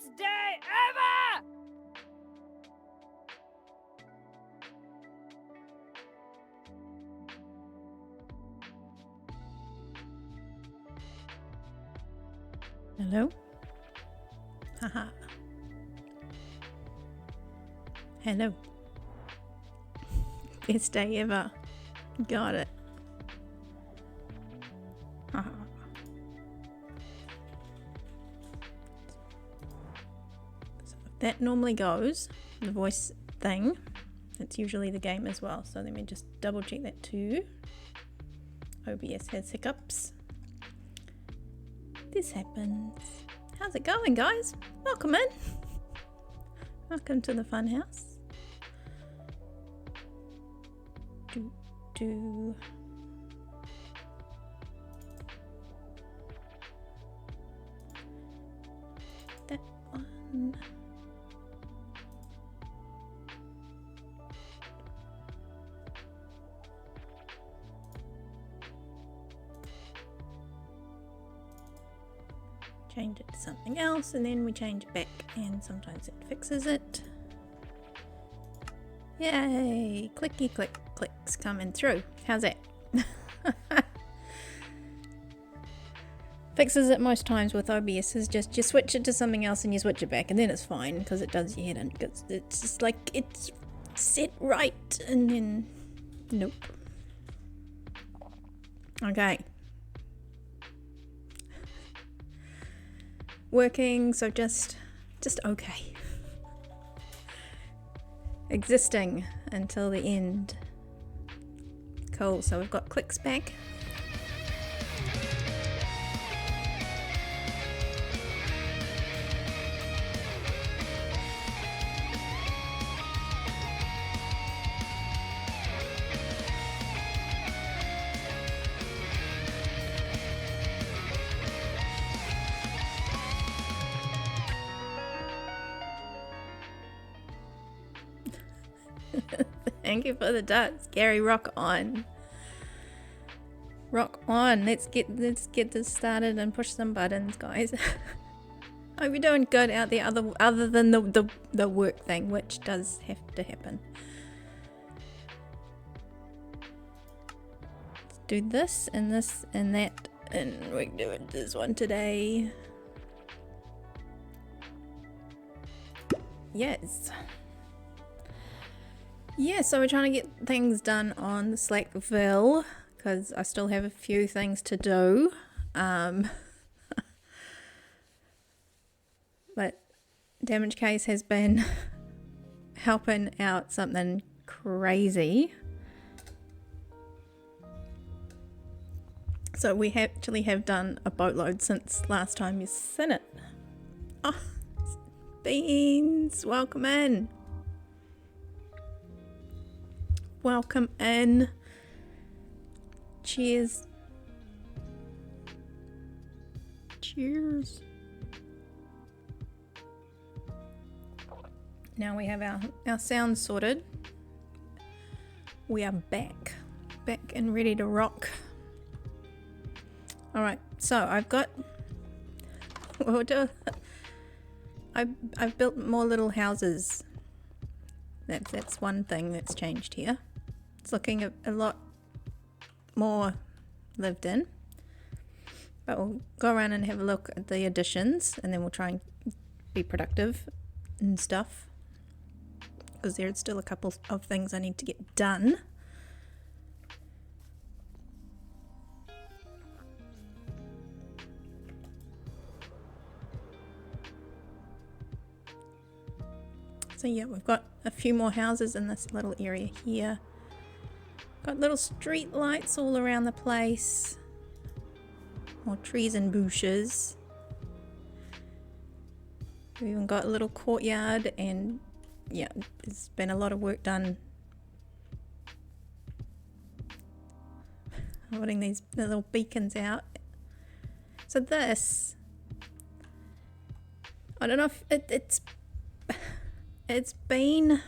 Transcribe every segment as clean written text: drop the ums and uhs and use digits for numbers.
best day ever! Hello? Haha. Hello. Best day ever. Got it. Haha. So if that normally goes, the voice thing, it's usually the game as well. So let me just double check that too. OBS has hiccups. This happens. How's it going, guys? Welcome in. Welcome to the fun house. That one. Change it to something else, and then we change it back, and sometimes it fixes it. Yay! Clicky click clicks coming through. How's that? Fixes it most times with OBS is just you switch it to something else and you switch it back, and then it's fine because it does your head in. Because it's just like it's set right, and then nope. Okay. Working, so just okay. Existing until the end. Cool, so we've got clicks back. Thank you for the dots, Gary. Rock on. Rock on. Let's get this started and push some buttons, guys. Hope you're doing good out there, other than the work thing, which does have to happen. Let's do this and that, and we're doing this one today. Yes. Yeah, so we're trying to get things done on Slackville because I still have a few things to do. But Damage Case has been helping out something crazy. So we actually have done a boatload since last time you've seen it. Oh, Beans, welcome in. Welcome in. Cheers. Cheers. Now we have our sound sorted. We are back and ready to rock. All right, so I've got. I've built more little houses. That's one thing that's changed here. It's looking a lot more lived in. But we'll go around and have a look at the additions, and then we'll try and be productive and stuff. Because there's still a couple of things I need to get done. So yeah, we've got a few more houses in this little area here. Got little street lights all around the place. More trees and bushes. We've even got a little courtyard, and yeah, there's been a lot of work done putting these little beacons out. So this, I don't know if it's been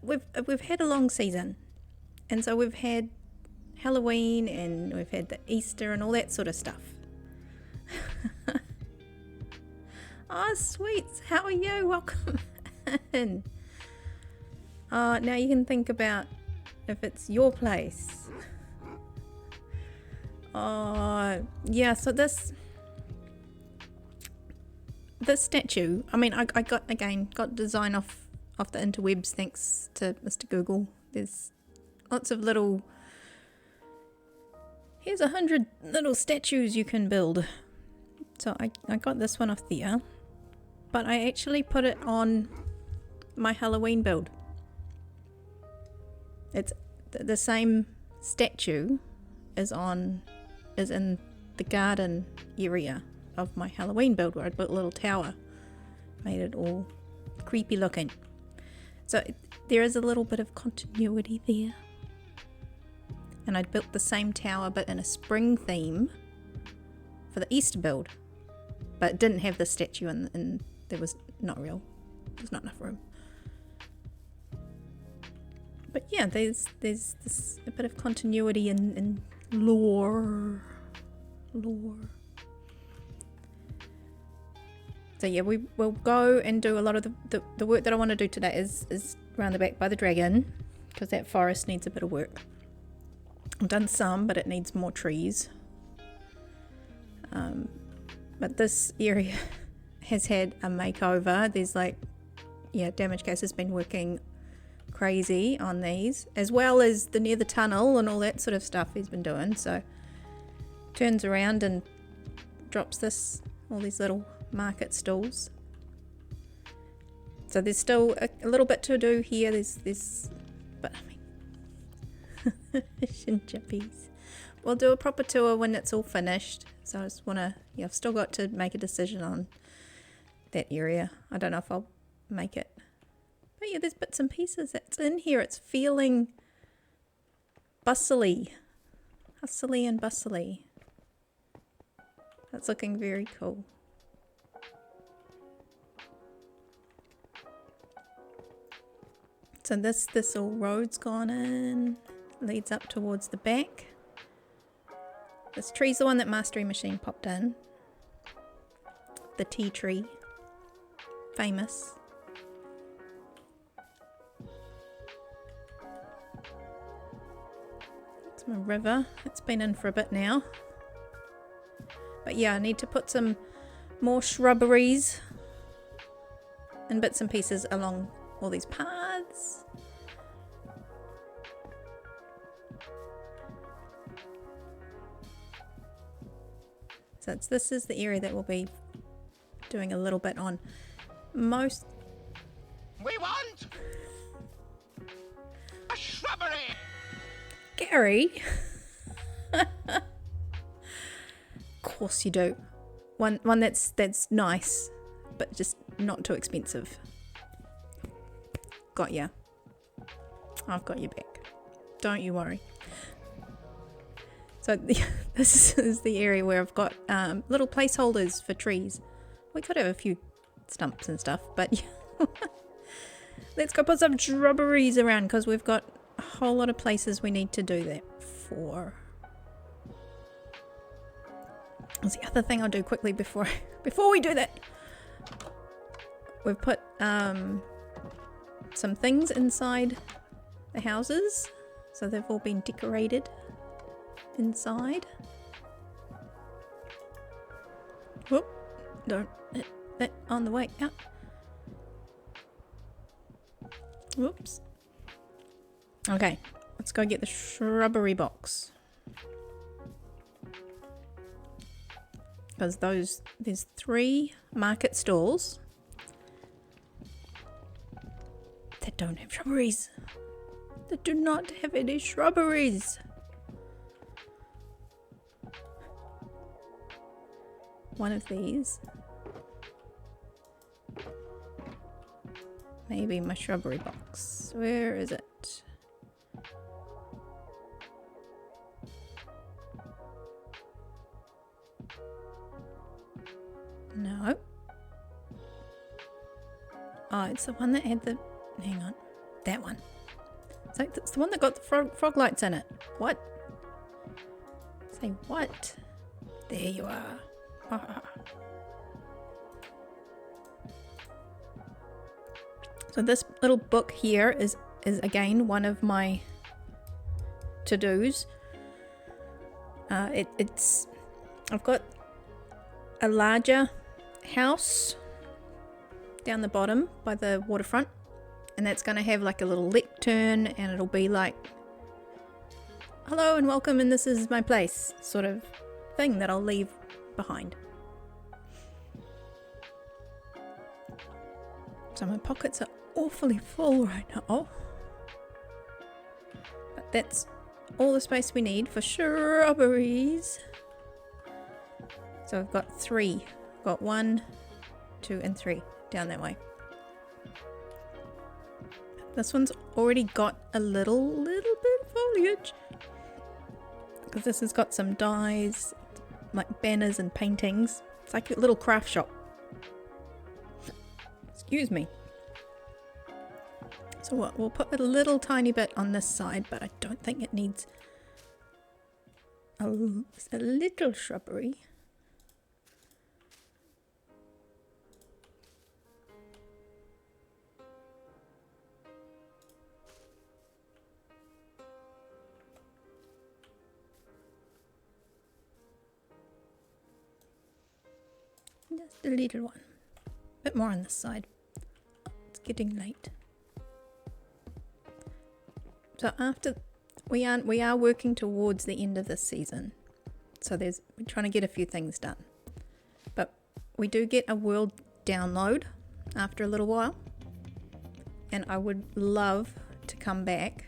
we've had a long season, and so we've had Halloween and we've had the Easter and all that sort of stuff. Oh, sweets. How are you? Welcome in. Now you can think about if it's your place. Yeah, so this statue, I mean, I got design off the interwebs thanks to Mr. Google. There's lots of little, here's 100 little statues you can build. So I got this one off there, but I actually put it on my Halloween build. It's the same statue is in the garden area of my Halloween build where I built a little tower. Made it all creepy looking. So there is a little bit of continuity there. And I built the same tower but in a spring theme for the Easter build. But it didn't have the statue and there was there's not enough room. But yeah, there's this a bit of continuity in lore. So yeah, we will go and do a lot of the work that I want to do today is around the back by the dragon, because that forest needs a bit of work. I've done some, but it needs more trees. But this area has had a makeover. There's Damage Case has been working crazy on these, as well as near the tunnel and all that sort of stuff he's been doing. So turns around and drops all these little market stalls. So there's still a little bit to do here. But I mean, Shinjappies. We'll do a proper tour when it's all finished. So I just I've still got to make a decision on that area. I don't know if I'll make it. But yeah, there's bits and pieces that's in here. It's feeling bustly. Hustly and bustly. That's looking very cool. So this all road's gone in. Leads up towards the back. This tree's the one that Mastery Machine popped in. The tea tree. Famous. It's my river. It's been in for a bit now. But yeah, I need to put some more shrubberies and bits and pieces along all these paths. So this is the area that we'll be doing a little bit on. Most... We want a shrubbery! Gary? Of course you do. One that's nice, but just not too expensive. Got ya. I've got your back. Don't you worry. So this is the area where I've got little placeholders for trees. We could have a few stumps and stuff, but yeah. Let's go put some shrubberies around because we've got a whole lot of places we need to do that for. That's the other thing I'll do quickly before we do that. We've put some things inside the houses, so they've all been decorated inside. Whoop! Don't hit that on the way out. Whoops. Okay, let's go get the shrubbery box. Because there's 3 market stalls that don't have shrubberies. That do not have any shrubberies. One of these. Maybe my shrubbery box. Where is it? No. Oh, it's the one that had the... Hang on. That one. So it's the one that got the frog lights in it. What? Say what? There you are. So this little book here is again one of my to-dos. I've got a larger house down the bottom by the waterfront, and that's going to have like a little lectern, and it'll be like, hello and welcome and this is my place sort of thing that I'll leave behind. So my pockets are awfully full right now, but that's all the space we need for shrubberies. So I've got 3. I've got 1, 2 and 3 down that way. This one's already got a little bit of foliage, because this has got some dyes, like banners and paintings. It's like a little craft shop. Excuse me. So what, we'll put a little tiny bit on this side, but I don't think it needs a little shrubbery. Just a little one. A bit more on this side. It's getting late. So after we are working towards the end of this season. So we're trying to get a few things done. But we do get a world download after a little while. And I would love to come back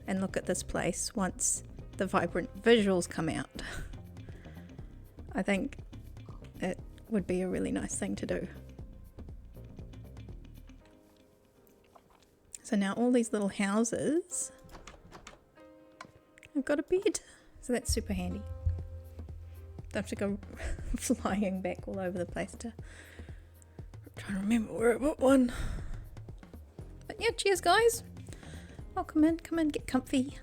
and look at this place once the vibrant visuals come out. I think it would be a really nice thing to do. So now all these little houses, I've got a bed, so that's super handy. Don't have to go flying back all over the place to try to remember where I put one. But yeah, cheers guys. Oh, come in, get comfy.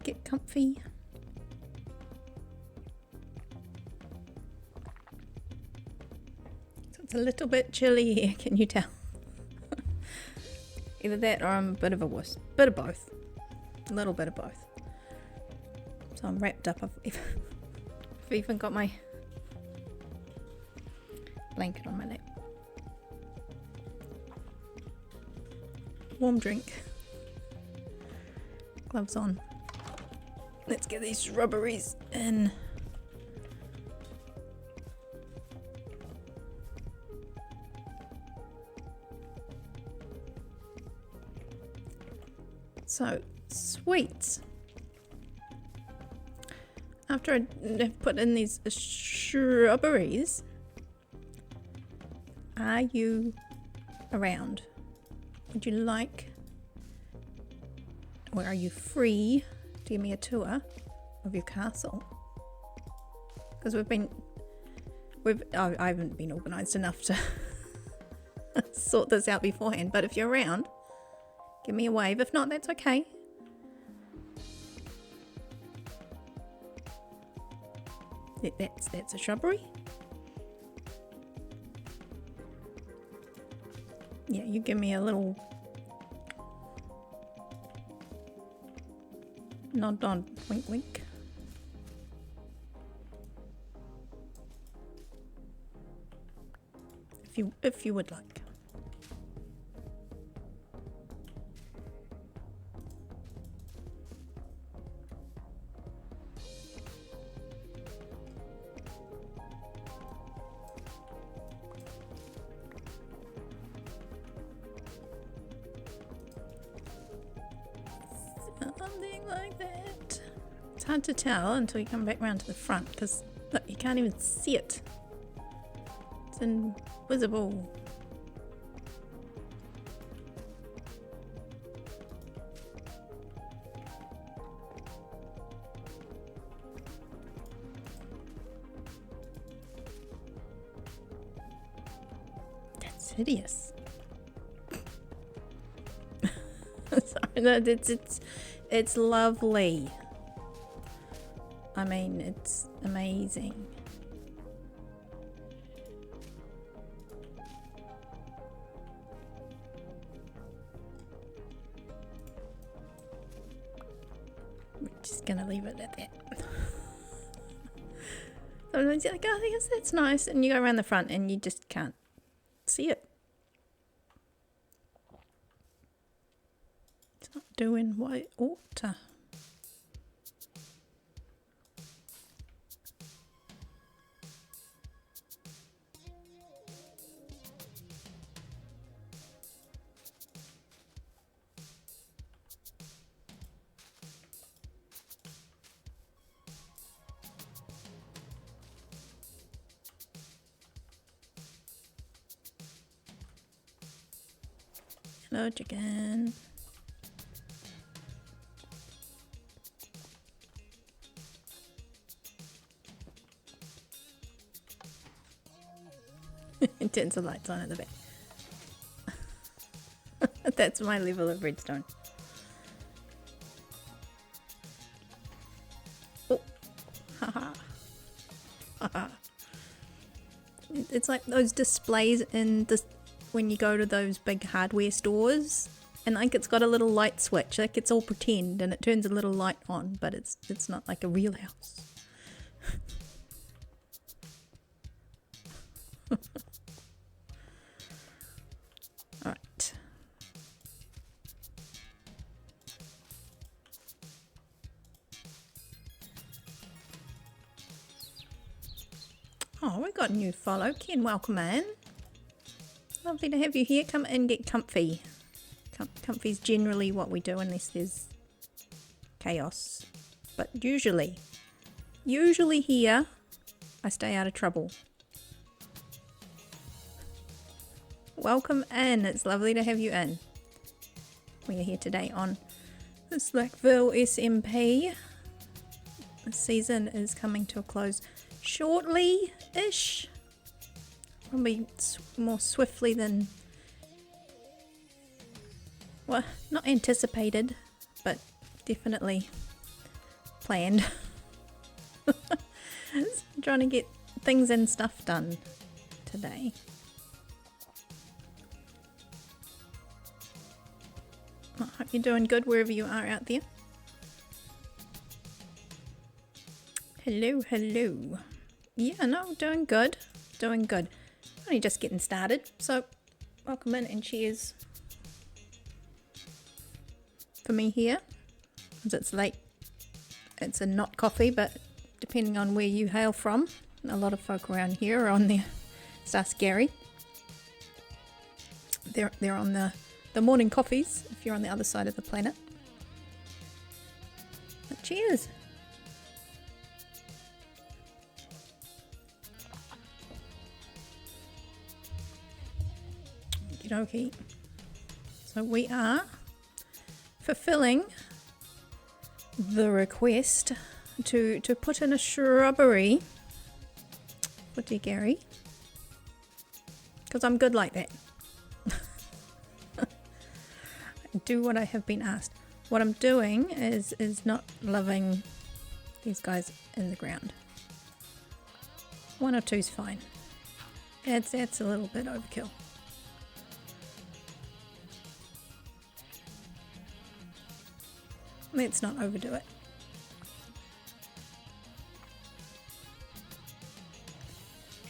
Get comfy. It's a little bit chilly here, can you tell? Either that or I'm a bit of a wuss. Bit of both. A little bit of both. So I'm wrapped up. I've even got my blanket on my lap. Warm drink. Gloves on. Let's get these shrubberies in. So, sweets. After I've put in these shrubberies, are you around? Would you like, or are you free to give me a tour of your castle? Because I haven't been organised enough to sort this out beforehand, but if you're around, give me a wave. If not, that's okay. That's a shrubbery. Yeah, you give me a little nod, wink, wink. If you would like. Something like that. It's hard to tell until you come back around to the front, because look, you can't even see it. It's invisible. That's hideous. Sorry, no, it's lovely. I mean, it's amazing. gonna leave it at that. Sometimes you're like, oh, yes, that's nice, and you go around the front and you just can't see it. It's not doing what it ought to. Hello, chicken. It turns the lights on at the back. That's my level of redstone. Oh, haha. Haha. It's like those displays in this when you go to those big hardware stores, and like it's got a little light switch, like it's all pretend and it turns a little light on, but it's not like a real house. Alright. Oh, we got a new follow. Ken, welcome in. Lovely to have you here. Come in, get comfy. Comfy's generally what we do unless there's chaos. But usually here, I stay out of trouble. Welcome in. It's lovely to have you in. We are here today on the Slackville SMP. The season is coming to a close shortly-ish. Probably more swiftly than, well, not anticipated, but definitely planned. Trying to get things and stuff done today. I hope you're doing good wherever you are out there. Hello, hello. Yeah, no, doing good. Doing good. Only just getting started, so welcome in and cheers for me here, as it's late. It's a not coffee, but depending on where you hail from, a lot of folk around here are on their Gary. They're on the morning coffees if you're on the other side of the planet. But cheers. Okay, so we are fulfilling the request to put in a shrubbery for dear Gary, because I'm good like that. I do what I have been asked. What I'm doing is not loving these guys in the ground. 1 or 2's fine. That's a little bit overkill. Let's not overdo it.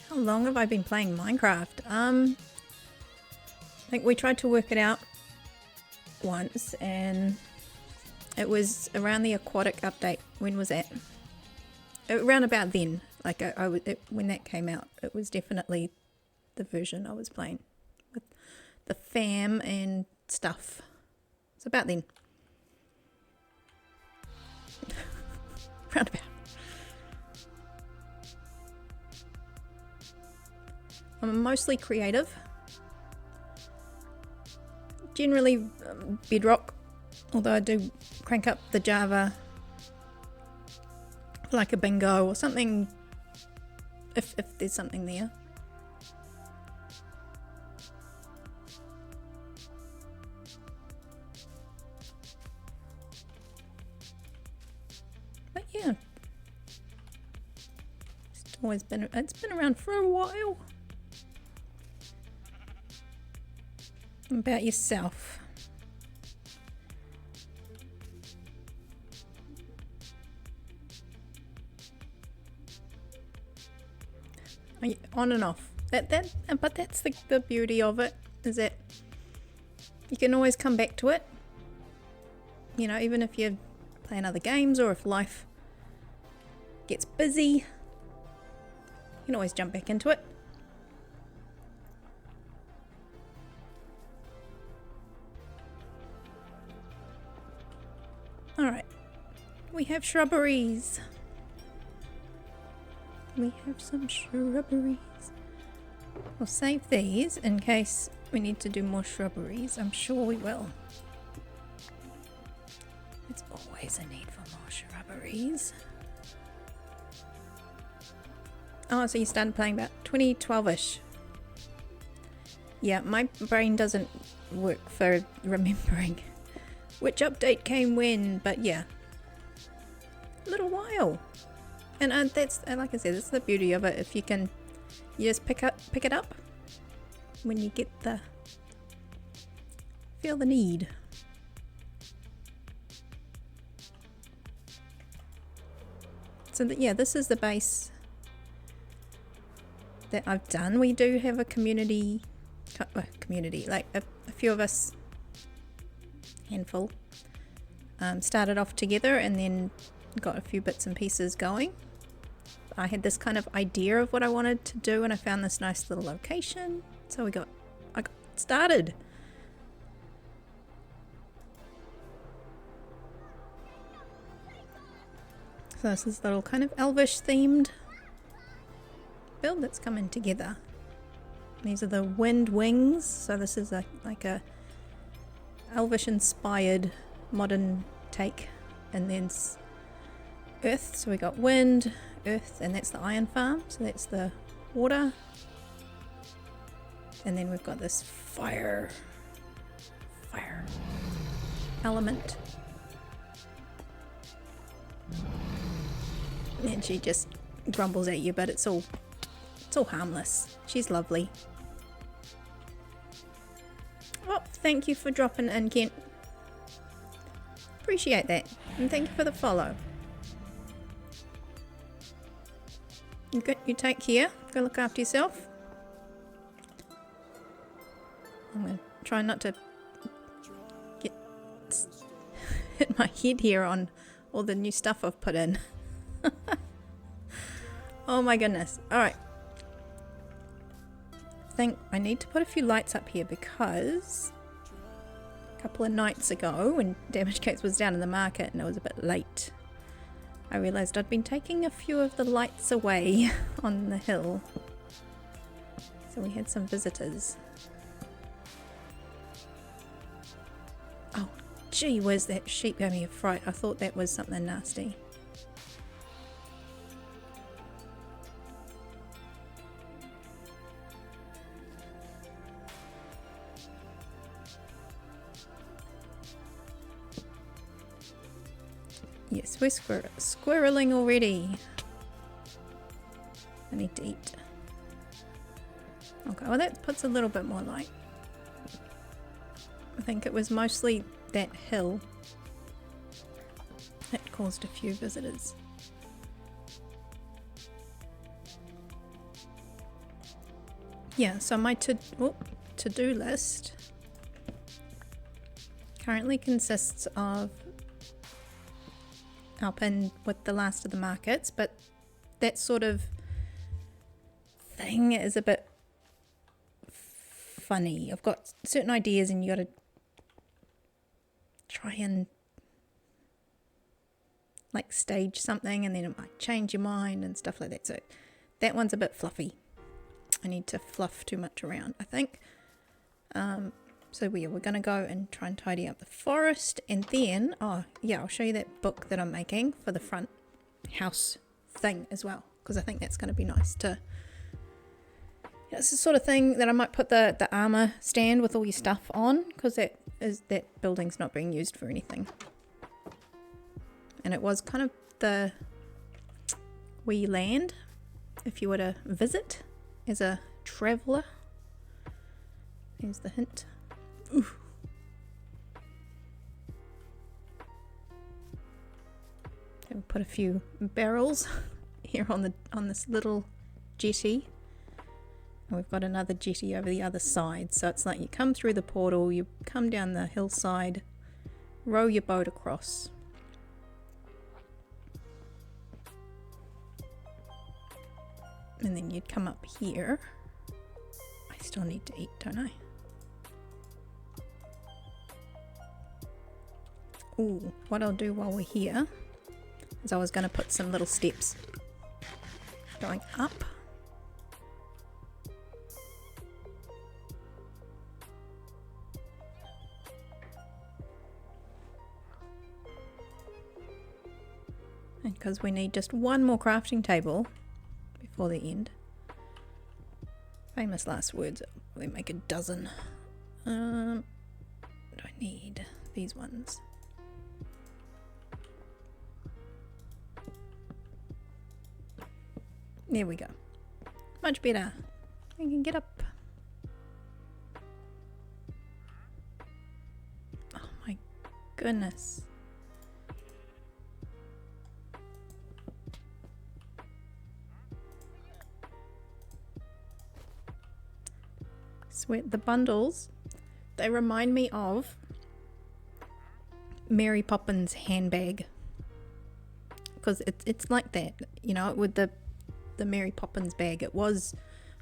How long have I been playing Minecraft? I think we tried to work it out once, and it was around the aquatic update. When was that? Around about then. Like when that came out, it was definitely the version I was playing with the fam and stuff. It's about then. Roundabout. I'm mostly creative. Generally Bedrock, although I do crank up the Java for like a bingo or something if there's something there. But yeah, it's been around for a while. About yourself. On and off. But that's the beauty of it, is that you can always come back to it. You know, even if you're playing other games or if life gets busy, you can always jump back into it. Alright, we have shrubberies. We have some shrubberies. We'll save these in case we need to do more shrubberies. I'm sure we will. There's always a need for more shrubberies. Oh, so you started playing about 2012-ish. Yeah, my brain doesn't work for remembering which update came when, but yeah. A little while. And that's, like I said, that's the beauty of it. If you can, you just pick it up when you get feel the need. So yeah, this is the base that I've done. We do have a community, like a few of us, handful, started off together and then got a few bits and pieces going. I had this kind of idea of what I wanted to do and I found this nice little location, so I got started. So this is a little kind of elvish themed build that's coming together. These are the wind wings, so this is like a elvish inspired modern take, and then earth, so we got wind, earth, and that's the iron farm, so that's the water, and then we've got this fire element, and she just grumbles at you, but it's all harmless. She's lovely. Well, thank you for dropping in, Kent. Appreciate that, and thank you for the follow. You take care. Go look after yourself. I'm going to try not to hit my head here on all the new stuff I've put in. Oh my goodness. Alright. I think I need to put a few lights up here because a couple of nights ago when Damage Cakes was down in the market and it was a bit late, I realised I'd been taking a few of the lights away on the hill. So we had some visitors. Oh, gee whiz, that sheep gave me a fright. I thought that was something nasty. Yes, we're squirreling already. I need to eat. Okay, well that puts a little bit more light. I think it was mostly that hill that caused a few visitors. Yeah, so my to-do list currently consists of helping with the last of the markets, but that sort of thing is a bit funny. I've got certain ideas and you got to try and like stage something and then it might change your mind and stuff like that. So that one's a bit fluffy. I need to fluff too much around, I think. So we're going to go and try and tidy up the forest, and then, oh yeah, I'll show you that book that I'm making for the front house thing as well, because I think that's going to be nice to, it's the sort of thing that I might put the armor stand with all your stuff on, because that building's not being used for anything. And it was kind of the wee land if you were to visit as a traveller. Here's the hint. Ooh. And put a few barrels here on this little jetty. And we've got another jetty over the other side. So it's like you come through the portal, you come down the hillside, row your boat across. And then you'd come up here. I still need to eat, don't I? Ooh, what I'll do while we're here is I was going to put some little steps going up. And because we need just one more crafting table before the end. Famous last words, we make a dozen. What do I need? These ones. There we go. Much better. We can get up. Oh my goodness. Sweat the bundles. They remind me of Mary Poppins handbag. Because it's like that, you know, with the Mary Poppins bag. It was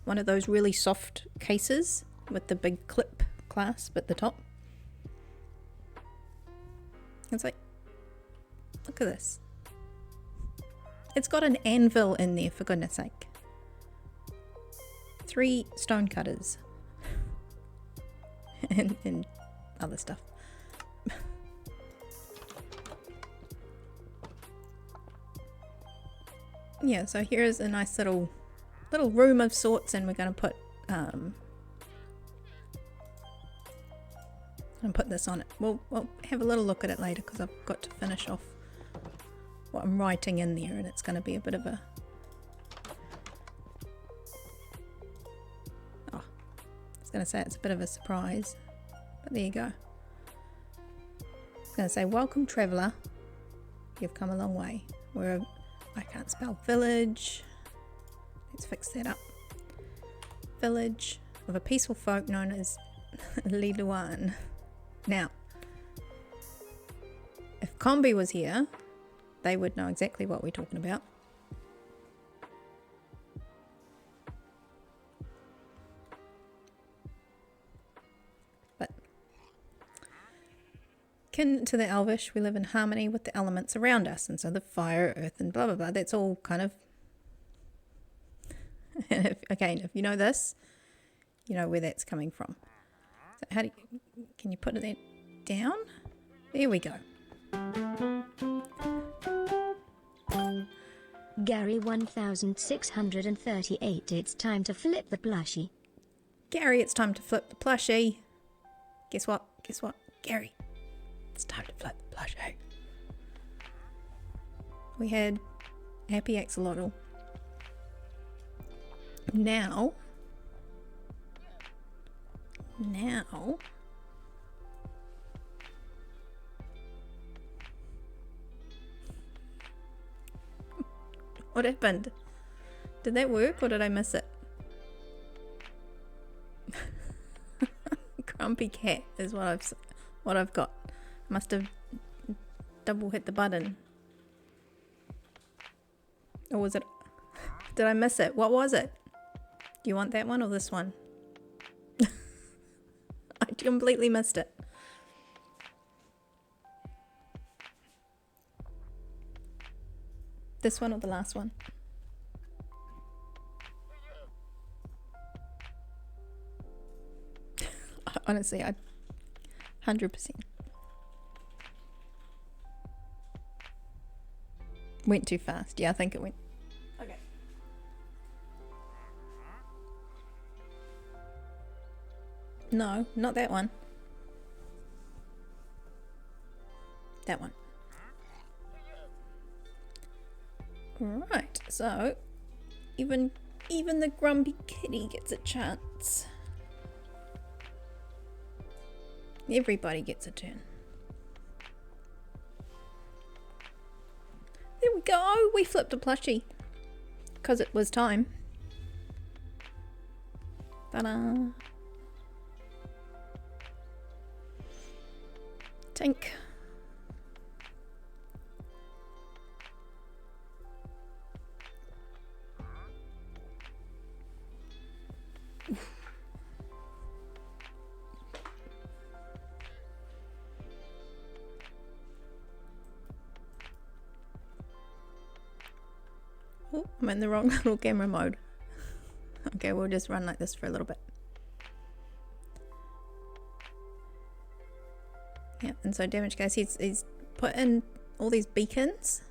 one of those really soft cases with the big clip clasp at the top. It's like, look at this. It's got an anvil in there, for goodness sake. 3 stone cutters. and other stuff. Yeah, so here's a nice little room of sorts, and we're going to put and put this on it. We'll have a little look at it later because I've got to finish off what I'm writing in there, and it's going to be a bit of a I was going to say it's a bit of a surprise, but there you go. I was going to say, welcome traveller, you've come a long way. I can't spell village. Let's fix that up. Village of a peaceful folk known as Liluan. Now, if Combi was here, they would know exactly what we're talking about. But akin to the Elvish, we live in harmony with the elements around us, and so the fire, earth, and blah blah blah. That's all kind of. And if you know this, you know where that's coming from. So how do you, can you put it down? There we go. Gary 1638. It's time to flip the plushie. Gary, it's time to flip the plushie. Guess what? Gary, it's time to flip the plushie. We had Happy Axolotl. Now, what happened? Did that work or did I miss it? Grumpy cat is what I've got. Must have double hit the button. Or was it? Did I miss it? What was it? Do you want that one or this one? I completely missed it. This one or the last one? Honestly, 100%. Went too fast. Yeah, I think it went. Okay. No, not that one. That one. Right, so even the grumpy kitty gets a chance. Everybody gets a turn. There we go. We flipped a plushie because it was time. Ta-da! Tink. Oh, I'm in the wrong little camera mode. Okay, we'll just run like this for a little bit. Yeah, and so Damage Guys, he's put in all these beacons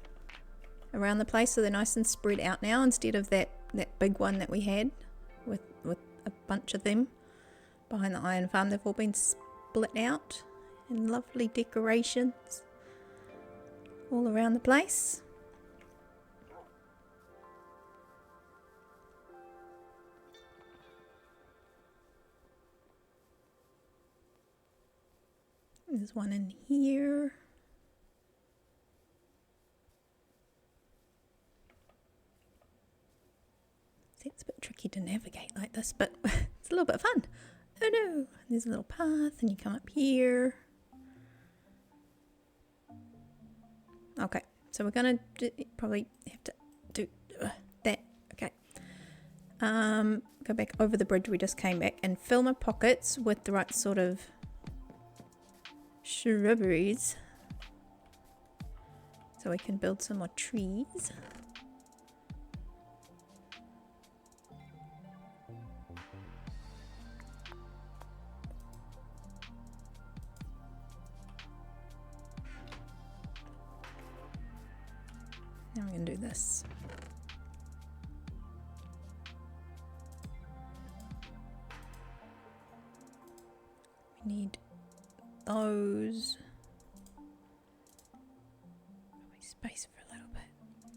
around the place so they're nice and spread out now instead of that big one that we had with a bunch of them behind the iron farm. They've all been split out in lovely decorations all around the place. There's one in here. See, it's a bit tricky to navigate like this, but it's a little bit of fun. Oh no! There's a little path and you come up here. Okay, so we're gonna probably have to do that. Okay. Go back over the bridge we just came back and fill my pockets with the right sort of shrubberies so we can build some more trees. Now we're going to do this. We need those. Probably space for a little bit.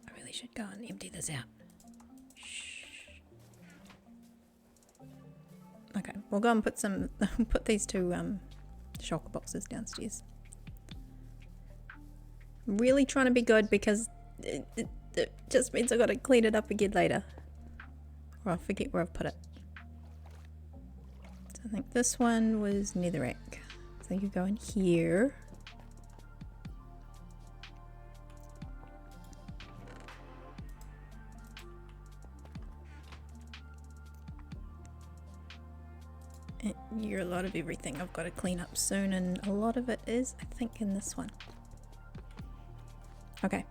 I really should go and empty this out. Shh. Okay, we'll go and put these two shulker boxes downstairs. I'm really trying to be good because it just means I gotta clean it up again later. Or I'll forget where I've put it. So I think this one was netherrack. So you go in here. And you're a lot of everything I've got to clean up soon, and a lot of it is, I think, in this one. Okay.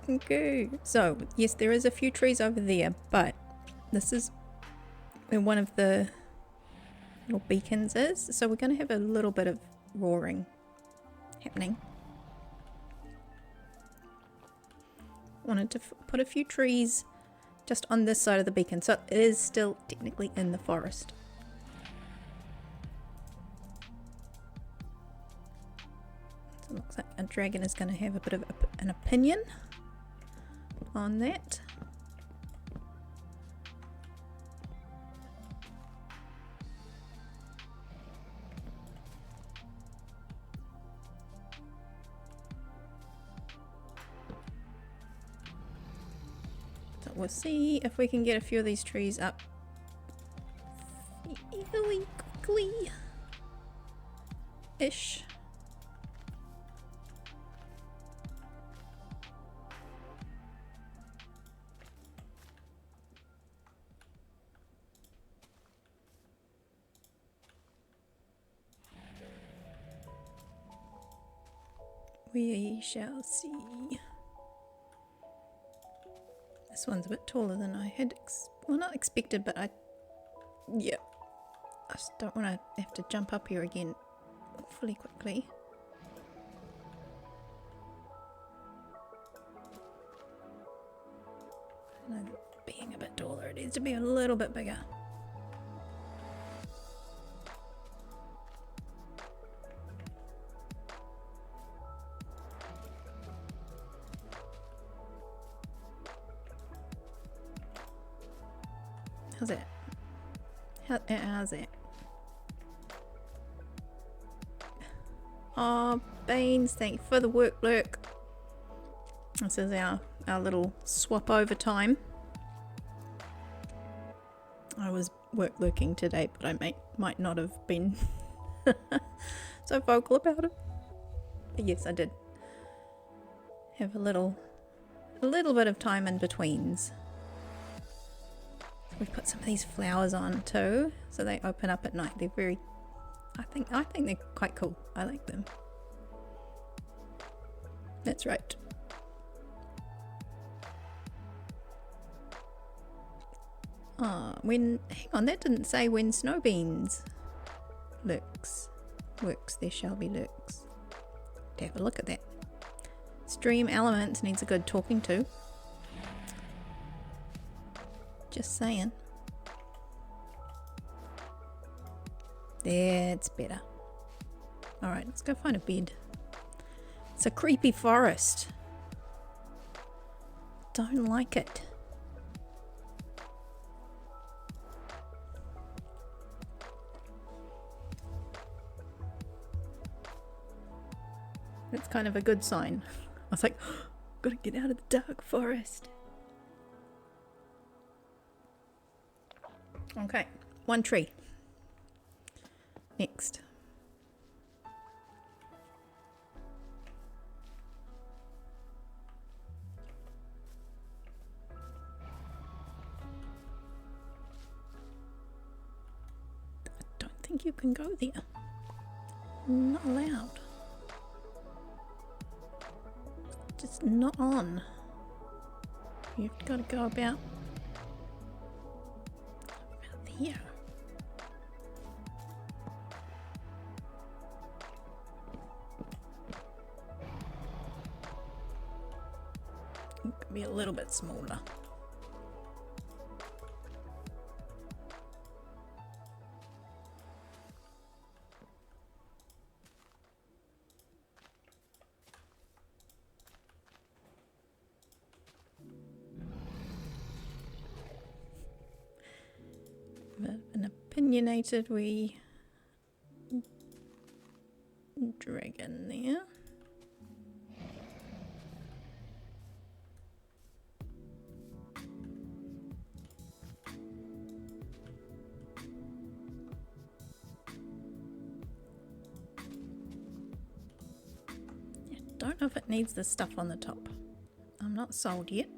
Okay, so yes, there is a few trees over there, but this is where one of the little beacons is, so we're going to have a little bit of roaring happening. Wanted to put a few trees just on this side of the beacon, so it is still technically in the forest. So it looks like a dragon is going to have a bit of an opinion on that. So we'll see if we can get a few of these trees up fairly quickly ish. We shall see. This one's a bit taller than I had, well, not expected, but yeah. I just don't want to have to jump up here again awfully quickly. And being a bit taller, it needs to be a little bit bigger. How's it? How's it? Oh, Baines, thank you for the work, lurk. This is our little swap over time. I was lurking today, but I might not have been so vocal about it. But yes, I did have a little bit of time in betweens. We put some of these flowers on too, so they open up at night. They're very, I think they're quite cool. I like them. That's right. Hang on, that didn't say when snow beans works, there shall be lurks. Have a look at that. Stream Elements needs a good talking to. Just saying. That's better. Alright, let's go find a bed. It's a creepy forest. Don't like it. That's kind of a good sign. I was like, oh, gotta get out of the dark forest. Okay, one tree. Next. I don't think you can go there. Not allowed. Just not on. You've got to go about here. It could be a little bit smaller. An opinionated wee dragon there. I don't know if it needs the stuff on the top. I'm not sold yet.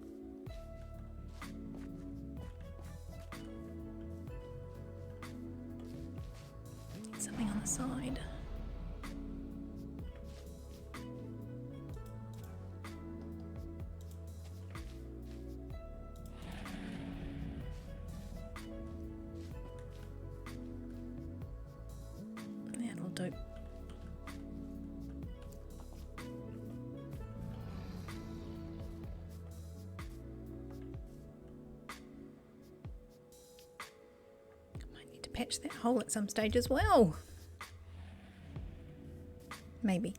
Something on the side. That'll do. Patch that hole at some stage as well. Maybe.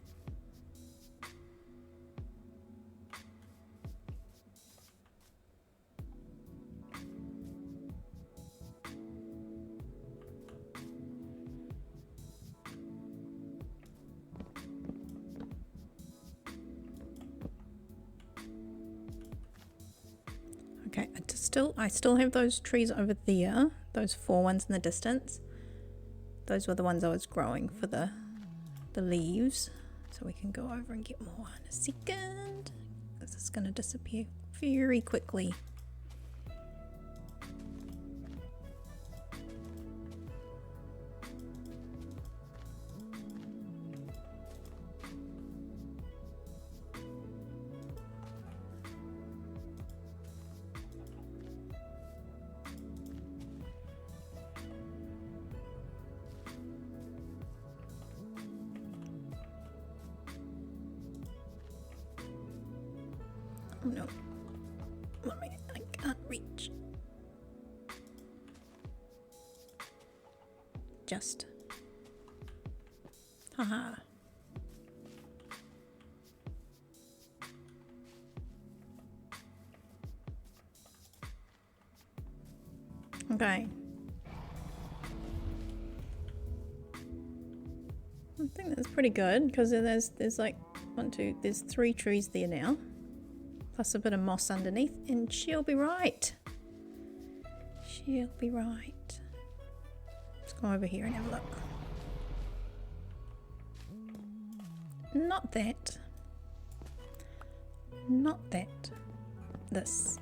Okay, I still have those trees over there, those 4 ones in the distance. Those were the ones I was growing for the leaves. So we can go over and get more in a second. This is going to disappear very quickly. Oh no. I can't reach. Just. Haha. Okay. I think that's pretty good because there's like there's 3 trees there now. Plus a bit of moss underneath, and she'll be right. She'll be right. Let's go over here and have a look. Not that. Not that. This.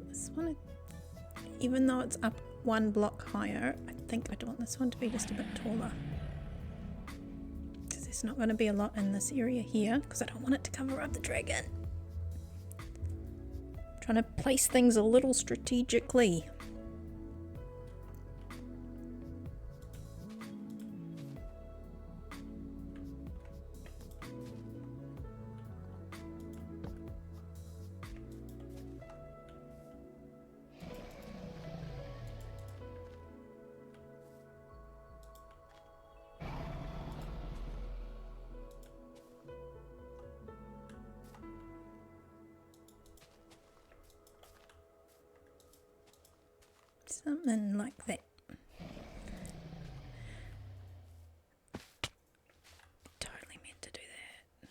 This one, even though it's up one block higher, I think I want this one to be just a bit taller. Because there's not going to be a lot in this area here, because I don't want it to cover up the dragon. Trying to place things a little strategically. Something like that. Totally meant to do that.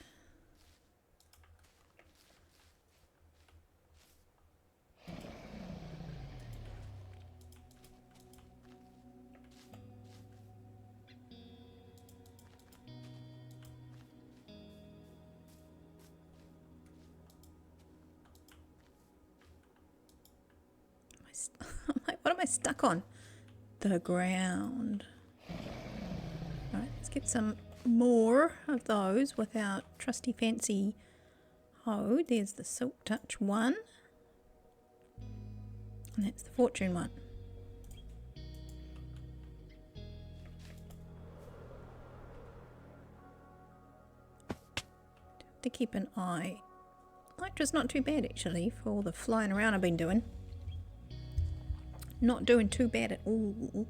I'm like, what am I stuck on? The ground. Right, let's get some more of those with our trusty fancy hoe. There's the Silk Touch one. And that's the Fortune one. To keep an eye. Electra's not too bad actually for all the flying around I've been doing. Not doing too bad at all.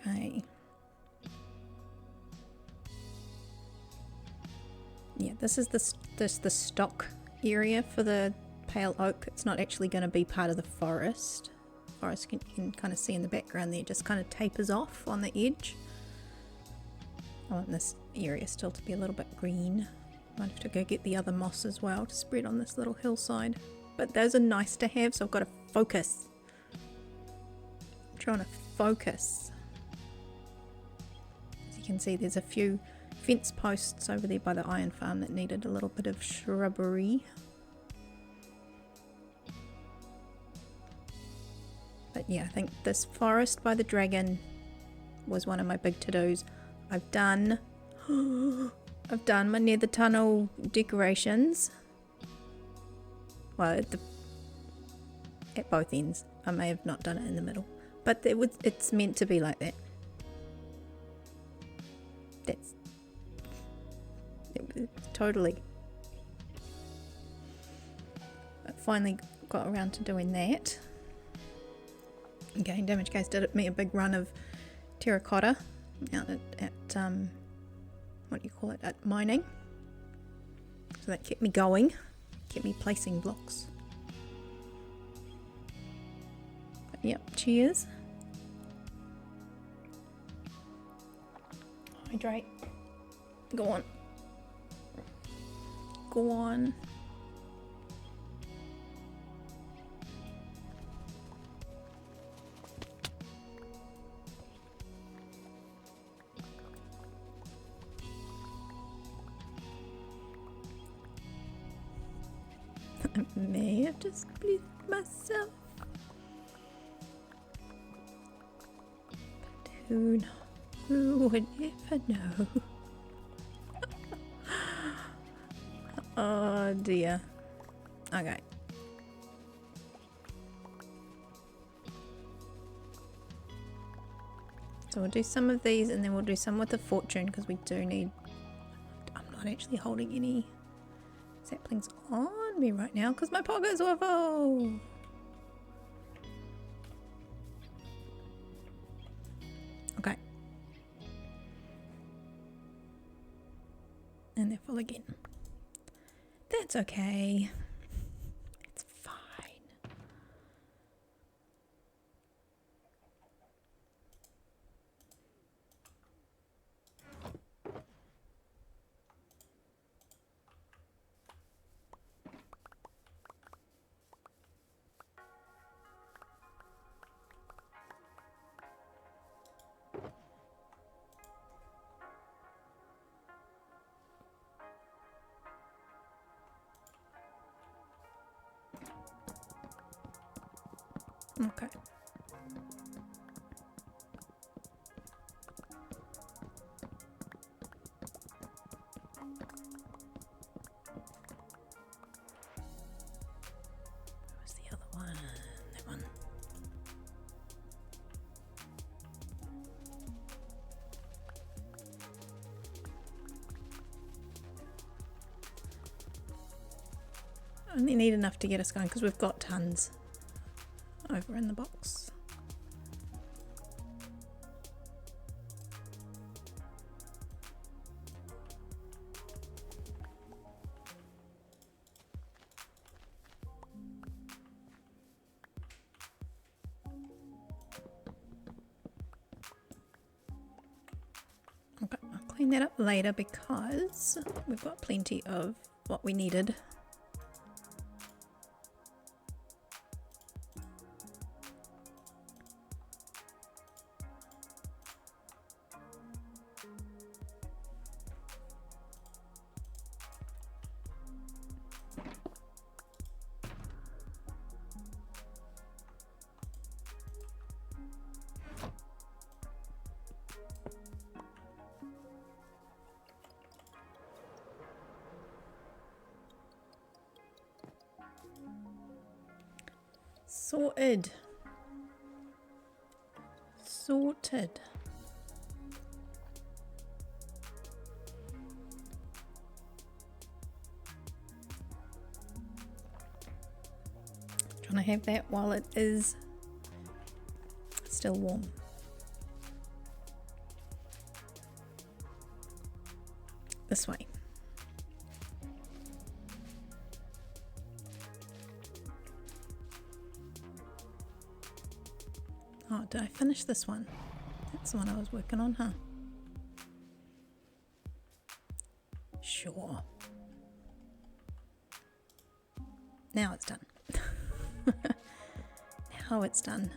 Okay. Yeah, this is the stock area for the pale oak. It's not actually going to be part of the forest. Forest you can kind of see in the background there, just kind of tapers off on the edge. I want this area still to be a little bit green. Might have to go get the other moss as well to spread on this little hillside. But those are nice to have, so I've got to focus. I'm trying to focus. As you can see, there's a few fence posts over there by the iron farm that needed a little bit of shrubbery. But yeah, I think this forest by the dragon was one of my big to-dos. I've done my nether tunnel decorations. Well, at both ends. I may have not done it in the middle, but it's meant to be like that. Totally. I finally got around to doing that. Okay, Damage Case did me a big run of terracotta out at what do you call it, at mining. So that kept me going. Get me placing blocks. But yep, cheers. Hydrate. Go on. Go on. I may have just pleased myself. But who knows? Who would ever know? Oh dear. Okay. So we'll do some of these and then we'll do some with the fortune because we do need... I'm not actually holding any saplings on me right now because my pockets were full. Okay. And they're full again. That's okay. It's fine. Okay. Where's the other one? That one. Only need enough to get us going because we've got tons over in the box. Okay, I'll clean that up later because we've got plenty of what we needed. Sorted. Sorted. Trying to have that while it is still warm. This way. Oh, did I finish this one? That's the one I was working on, huh? Sure. Now it's done. Now it's done.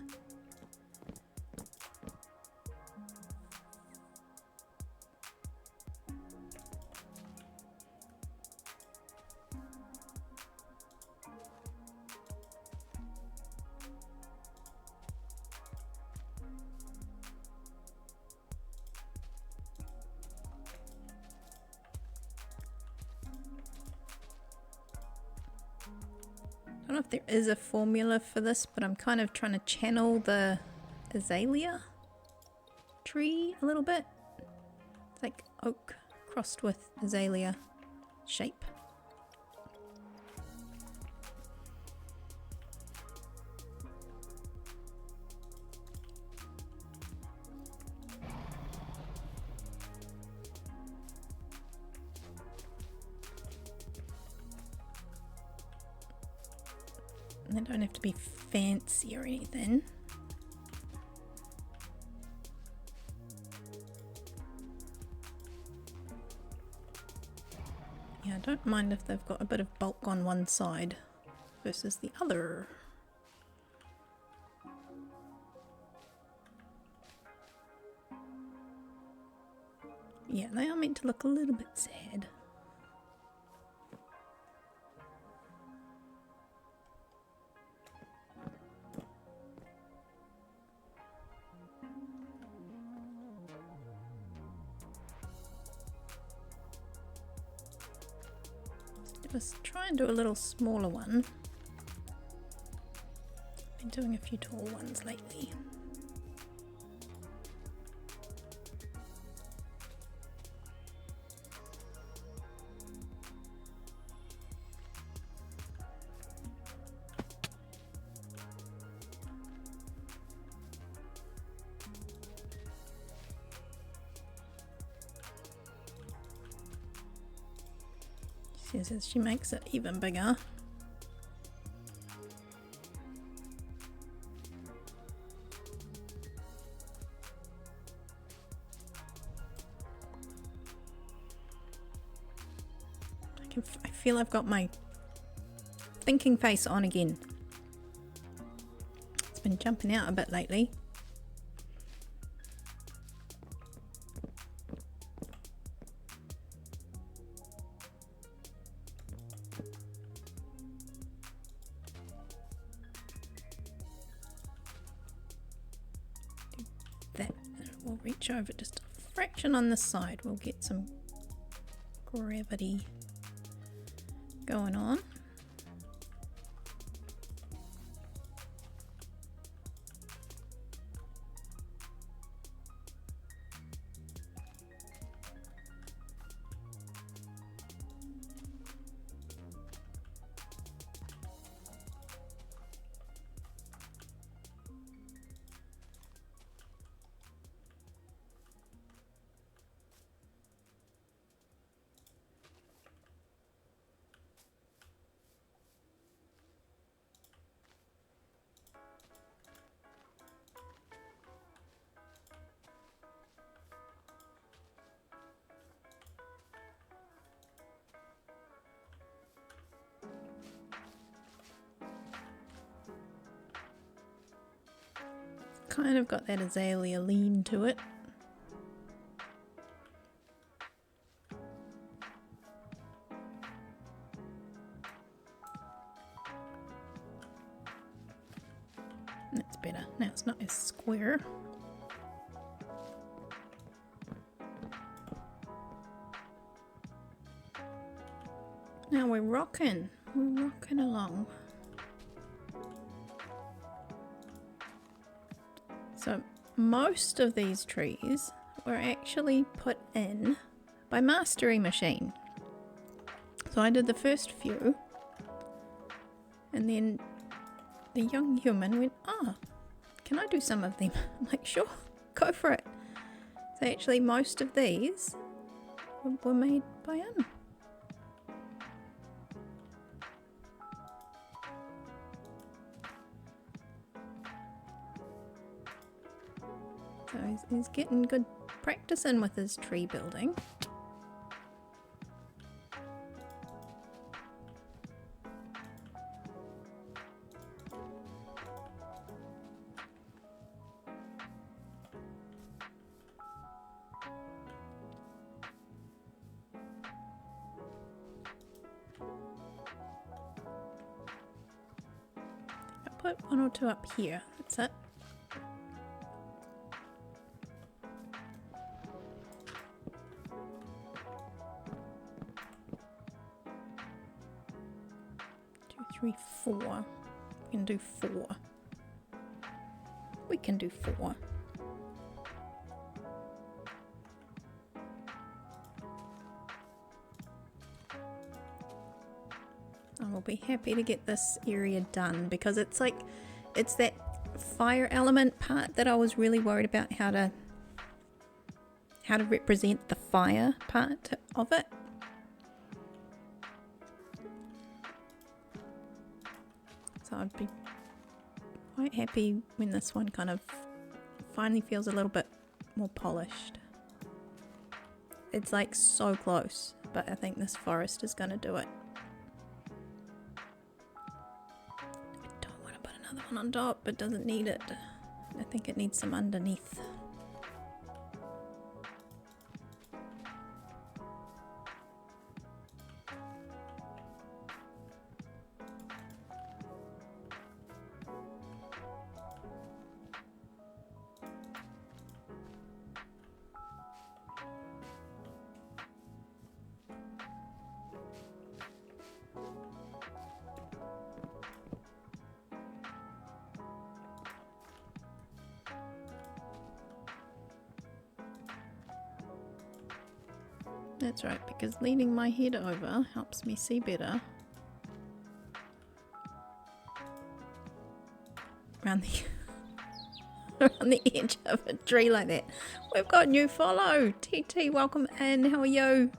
I don't know if there is a formula for this, but I'm kind of trying to channel the azalea tree a little bit. It's like oak crossed with azalea shape. They don't have to be fancy or anything. Yeah, I don't mind if they've got a bit of bulk on one side versus the other. Yeah, they are meant to look a little bit sad. Let's try and do a little smaller one. Been doing a few tall ones lately. She makes it even bigger. I feel I've got my thinking face on again. It's been jumping out a bit lately. reach over just a fraction on this side. We'll get some gravity going on. Kind of got that azalea lean to it. That's better. Now it's not as square. Now we're rocking. We're rocking along. So most of these trees were actually put in by Mastery Machine. So I did the first few, and then the young human went, "Oh, can I do some of them?" I'm like, "Sure, go for it." So actually most of these were made by him. So he's getting good practice in with his tree building. I'll put one or two up here, that's it. Three, four. We can do 4. We can do 4. I will be happy to get this area done because it's like, it's that fire element part that I was really worried about how to represent the fire part of it. So I'd be quite happy when this one kind of finally feels a little bit more polished. It's like so close, but I think this forest is going to do it. I don't want to put another one on top, it doesn't need it. I think it needs some underneath. That's right, because leaning my head over helps me see better. Around the edge of a tree like that. We've got new follow. TT, welcome in. How are you?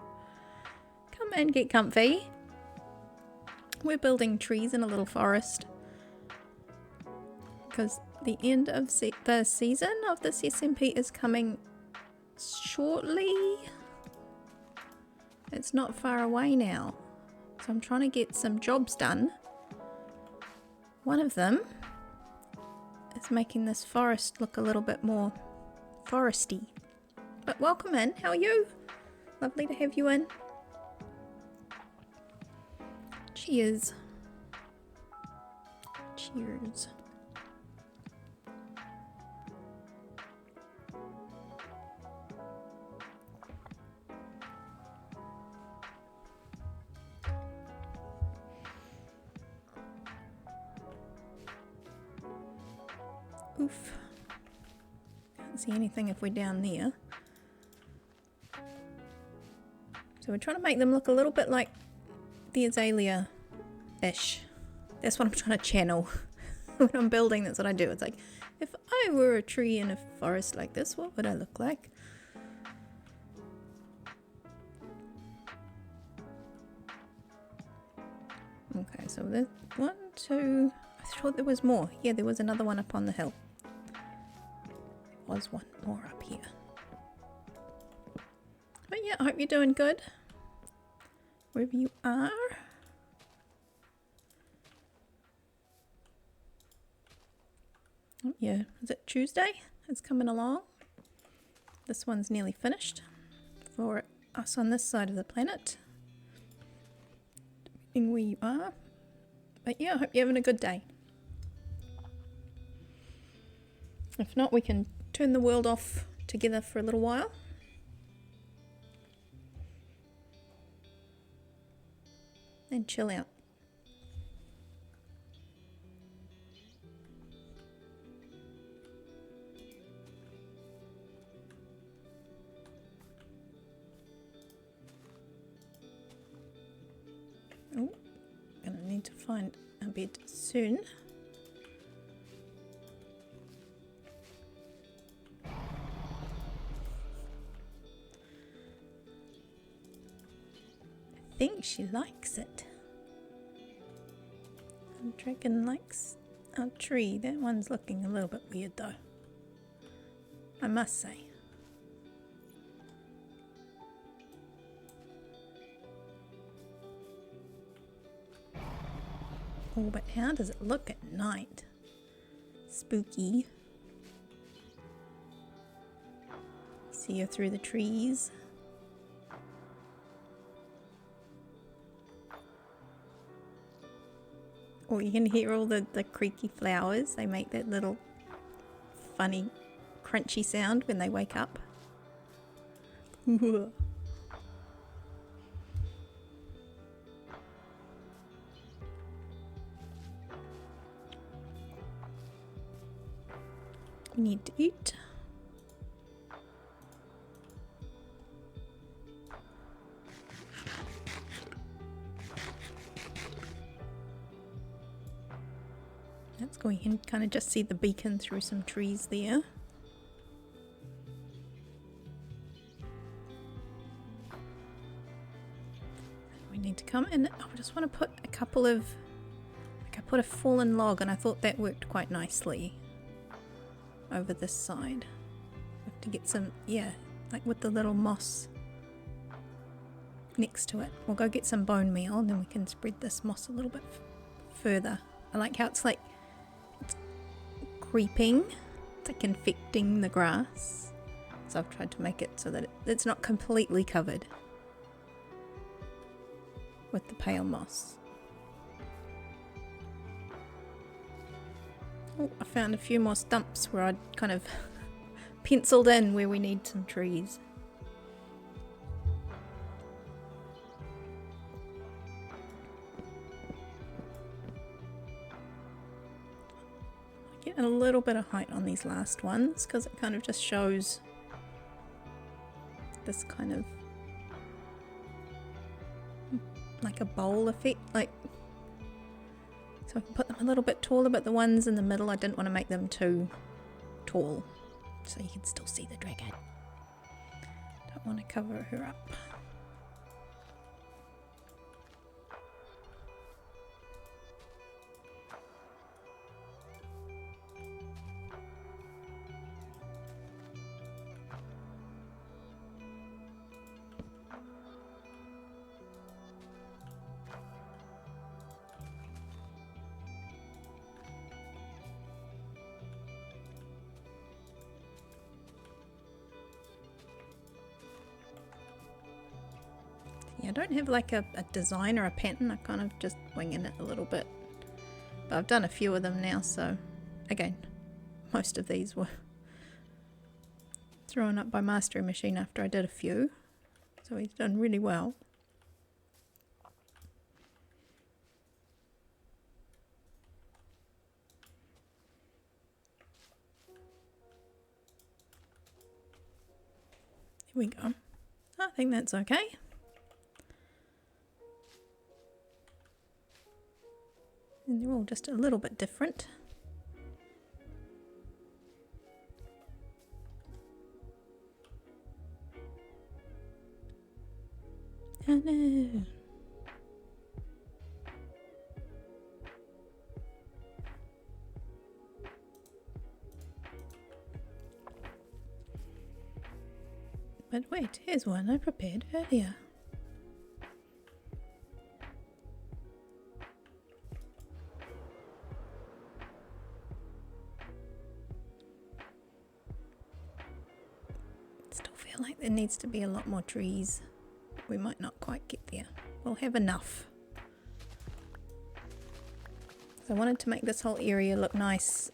Come in, get comfy. We're building trees in a little forest because the end of the season of this SMP is coming shortly. It's not far away now, so I'm trying to get some jobs done. One of them is making this forest look a little bit more foresty. But welcome in, how are you? Lovely to have you in. Cheers. Cheers. Oof. Can't see anything if we're down there. So we're trying to make them look a little bit like the azalea-ish. That's what I'm trying to channel. When I'm building, that's what I do. It's like, if I were a tree in a forest like this, what would I look like? Okay, so there's 1, 2... I thought there was more. Yeah, there was another one up on the hill. There was one more up here. But yeah, I hope you're doing good. Wherever you are. Oh, yeah, is it Tuesday? It's coming along. This one's nearly finished for us on this side of the planet. Depending where you are. But yeah, I hope you're having a good day. If not, we can turn the world off together for a little while. And chill out. Oh, gonna need to find a bed soon. I think she likes it. The dragon likes our tree. That one's looking a little bit weird though, I must say. Oh, but how does it look at night? Spooky. See her through the trees. Or you can hear all the creaky flowers. They make that little funny crunchy sound when they wake up. We need to eat. Let's go ahead and kind of just see the beacon through some trees there. We need to come in. I just want to put a couple of, like I put a fallen log and I thought that worked quite nicely over this side. Have to get some, yeah, like with the little moss next to it. We'll go get some bone meal and then we can spread this moss a little bit further. I like how it's like it's creeping, it's like infecting the grass. So I've tried to make it so that it's not completely covered with the pale moss. Oh, I found a few more stumps where I'd kind of penciled in where we need some trees. Get a little bit of height on these last ones because it kind of just shows this kind of like a bowl effect, like so I can put them a little bit taller, but the ones in the middle I didn't want to make them too tall so you can still see the dragon. Don't want to cover her up. I don't have like a design or a pattern, I kind of just winging it a little bit. But I've done a few of them now, so again, most of these were thrown up by Mastering Machine after I did a few. So he's done really well. we go. I think that's okay. And they're all just a little bit different. Oh no. But wait, here's one I prepared earlier. Still feel like there needs to be a lot more trees. We might not quite get there. We'll have enough. So I wanted to make this whole area look nice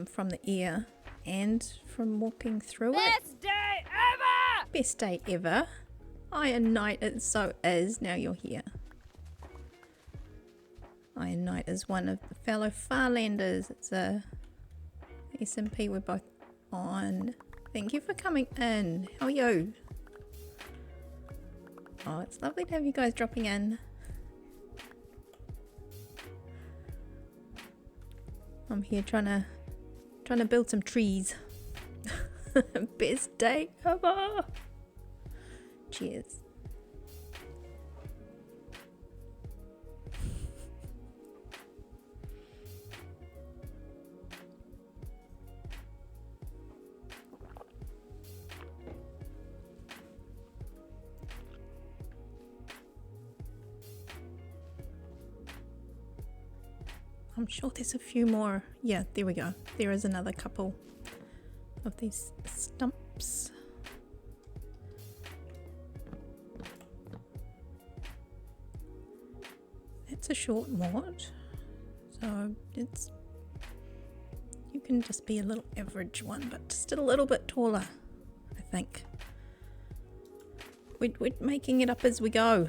from the air and from walking through it. Best day ever! Best day ever. Iron Knight, it so is. Now you're here. Iron Knight is one of the fellow Farlanders. It's a SMP we're both on. Thank you for coming in. How are you? Oh, it's lovely to have you guys dropping in. I'm here trying to build some trees. Best day ever. Cheers. I'm sure there's a few more. Yeah, there we go. There is another couple of these stumps. It's a short mort, so it's, you can just be a little average one, but just a little bit taller, I think. We're making it up as we go.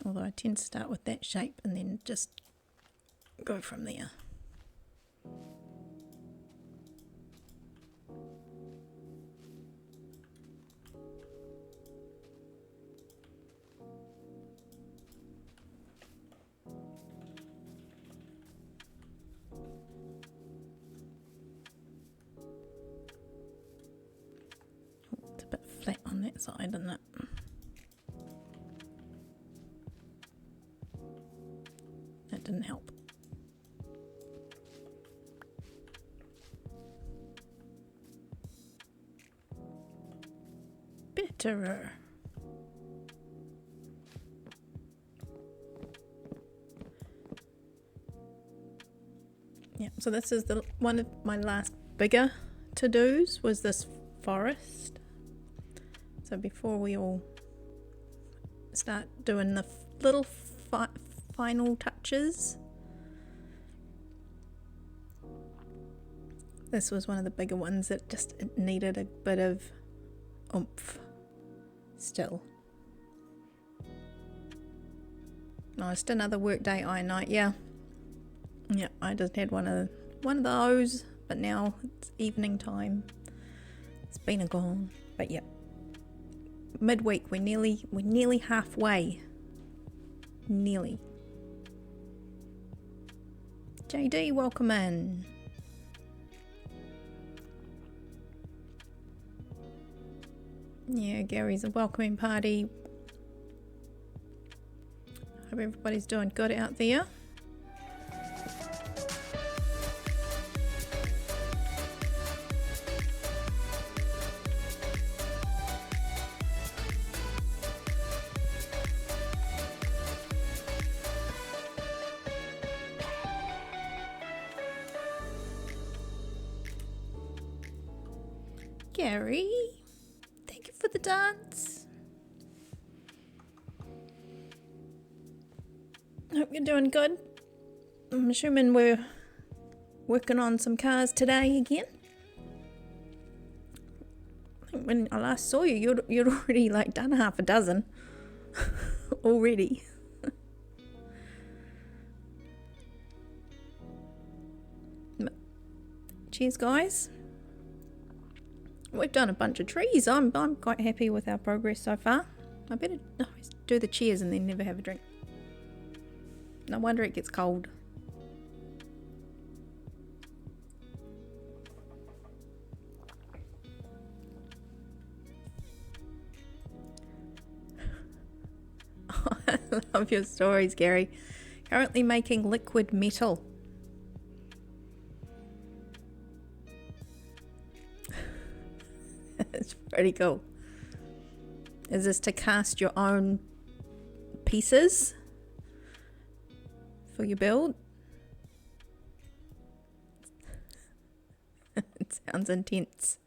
Although I tend to start with that shape and then just go from there. Oh, it's a bit flat on that side, isn't it? That didn't help. Bitterer. Yeah, so this is the one of my last bigger to-dos was this forest. So before we all start doing the little final touches, this was one of the bigger ones that just needed a bit of oomph still. No, just another workday Iron Knight. Yeah, I just had one of those, but now it's evening time. It's been a gone, but yeah, midweek. We're nearly halfway. Nearly. JD, welcome in. Yeah, Gary's a welcoming party. Hope everybody's doing good out there. Gary, thank you for the dance. Hope you're doing good. I'm assuming we're working on some cars today again. I think when I last saw you, you'd already like done half a dozen already. Cheers, guys. We've done a bunch of trees. I'm quite happy with our progress so far. I better do the cheers and then never have a drink. No wonder it gets cold. I love your stories, Gary. Currently making liquid metal. It's pretty cool. Is this to cast your own pieces for your build? It sounds intense.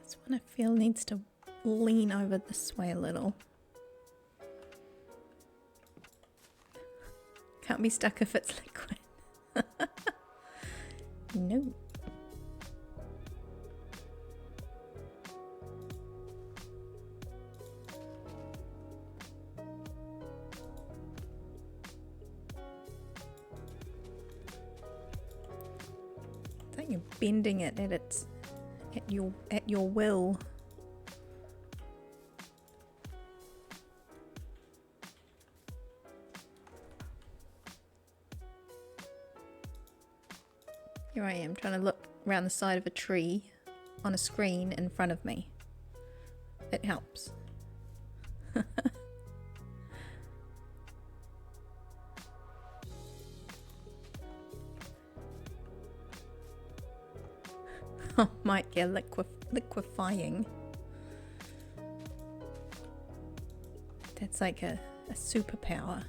This one I feel needs to lean over this way a little. Can't be stuck if it's liquid. No. I think you're bending it at your will. Here I am trying to look around the side of a tree on a screen in front of me. It helps. Oh, Mike, yeah, liquefying. That's like a superpower.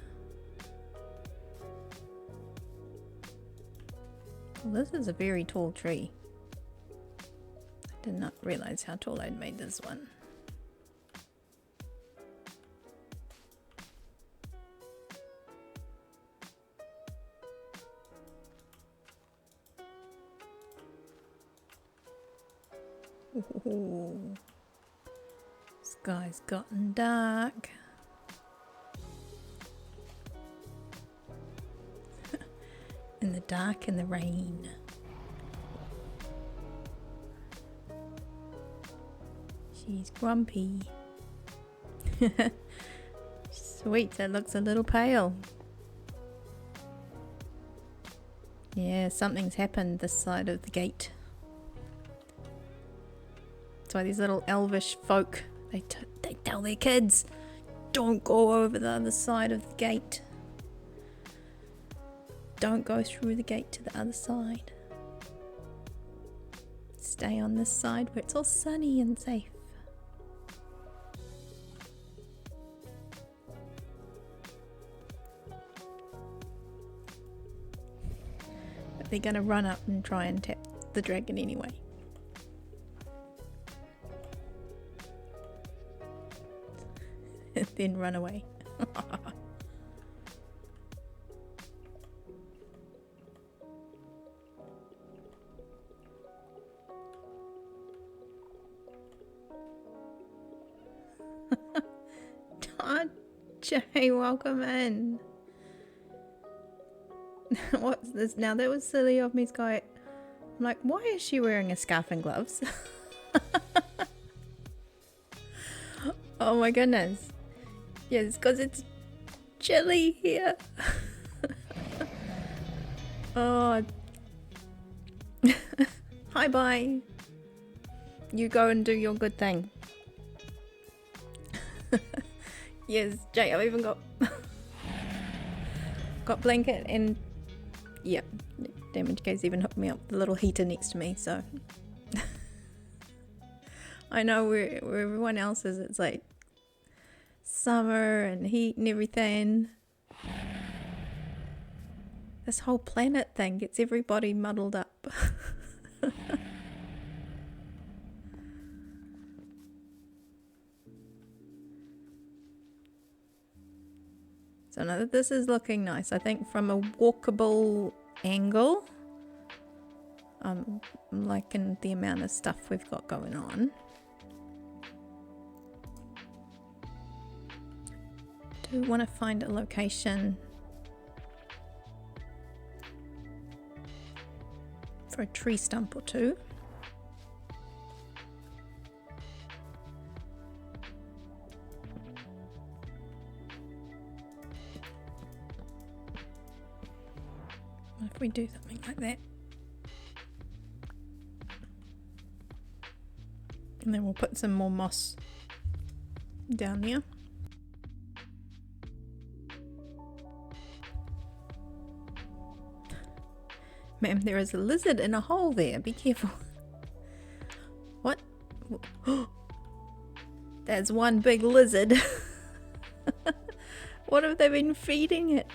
Well, this is a very tall tree. I did not realize how tall I'd made this one. Ooh. Sky's gotten dark. In the dark and the rain. She's grumpy. Sweet, that looks a little pale. Yeah, something's happened this side of the gate. That's why these little elvish folk, they tell their kids, don't go over the other side of the gate. Don't go through the gate to the other side. Stay on this side where it's all sunny and safe. But they're gonna run up and try and tap the dragon anyway. Then run away. Jay, welcome in. What's this now? That was silly of me, Sky. I'm like, why is she wearing a scarf and gloves? Oh my goodness. Yes, because it's chilly here. Oh. Hi, bye. You go and do your good thing. Yes, Jay, I've even got blanket and yeah, Damage Gaze even hooked me up with the little heater next to me, so I know where everyone else is, it's like summer and heat and everything. This whole planet thing gets everybody muddled up. So now this is looking nice. I think from a walkable angle, I'm liking the amount of stuff we've got going on. Do want to find a location for a tree stump or two. What if we do something like that? And then we'll put some more moss down there. Ma'am, there is a lizard in a hole there. Be careful. What? That's one big lizard. What have they been feeding it?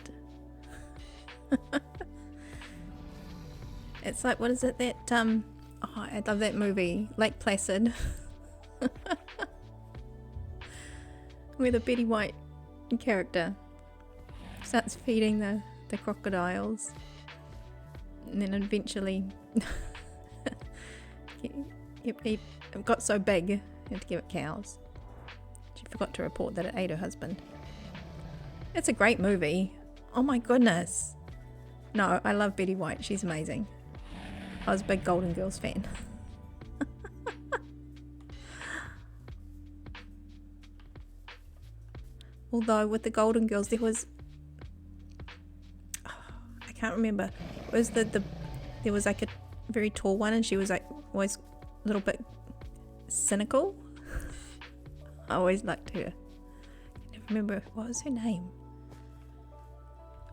It's like, what is it that, oh, I love that movie, Lake Placid. Where the Betty White character starts feeding the crocodiles. And then eventually it got so big, you had to give it cows. She forgot to report that it ate her husband. It's a great movie. Oh my goodness. No, I love Betty White. She's amazing. I was a big Golden Girls fan. Although with the Golden Girls there was... I can't remember. It was there was like a very tall one and she was like always a little bit cynical. I always liked her. I never remember what was her name.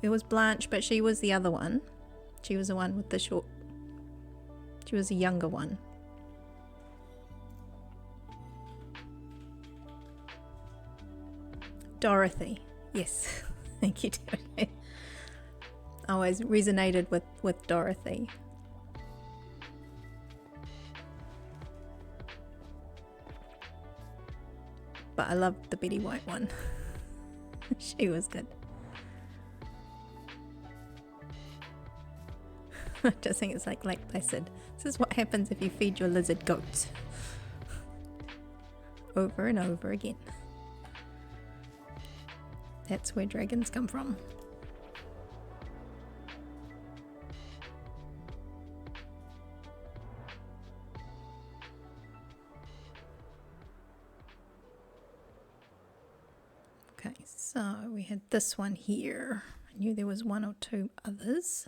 It was Blanche, but she was the other one. She was the one with the short... She was the younger one. Dorothy. Yes. Thank you, Dorothy. I always resonated with Dorothy. But I loved the Betty White one. She was good. I just think it's like Lake Placid. This is what happens if you feed your lizard goats. Over and over again. That's where dragons come from. Okay, so we had this one here. I knew there was one or two others.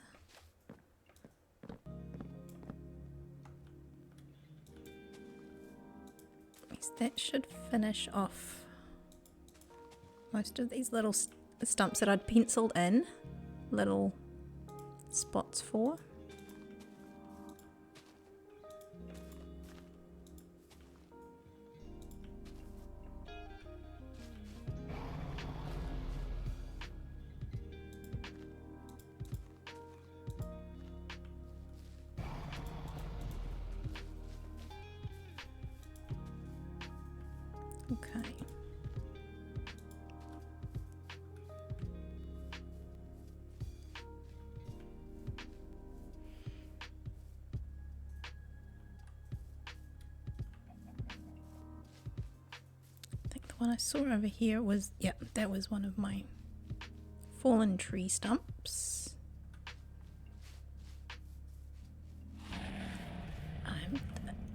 That should finish off most of these little stumps that I'd penciled in little spots for. Okay. I think the one I saw over here was, yeah, that was one of my fallen tree stumps. I'm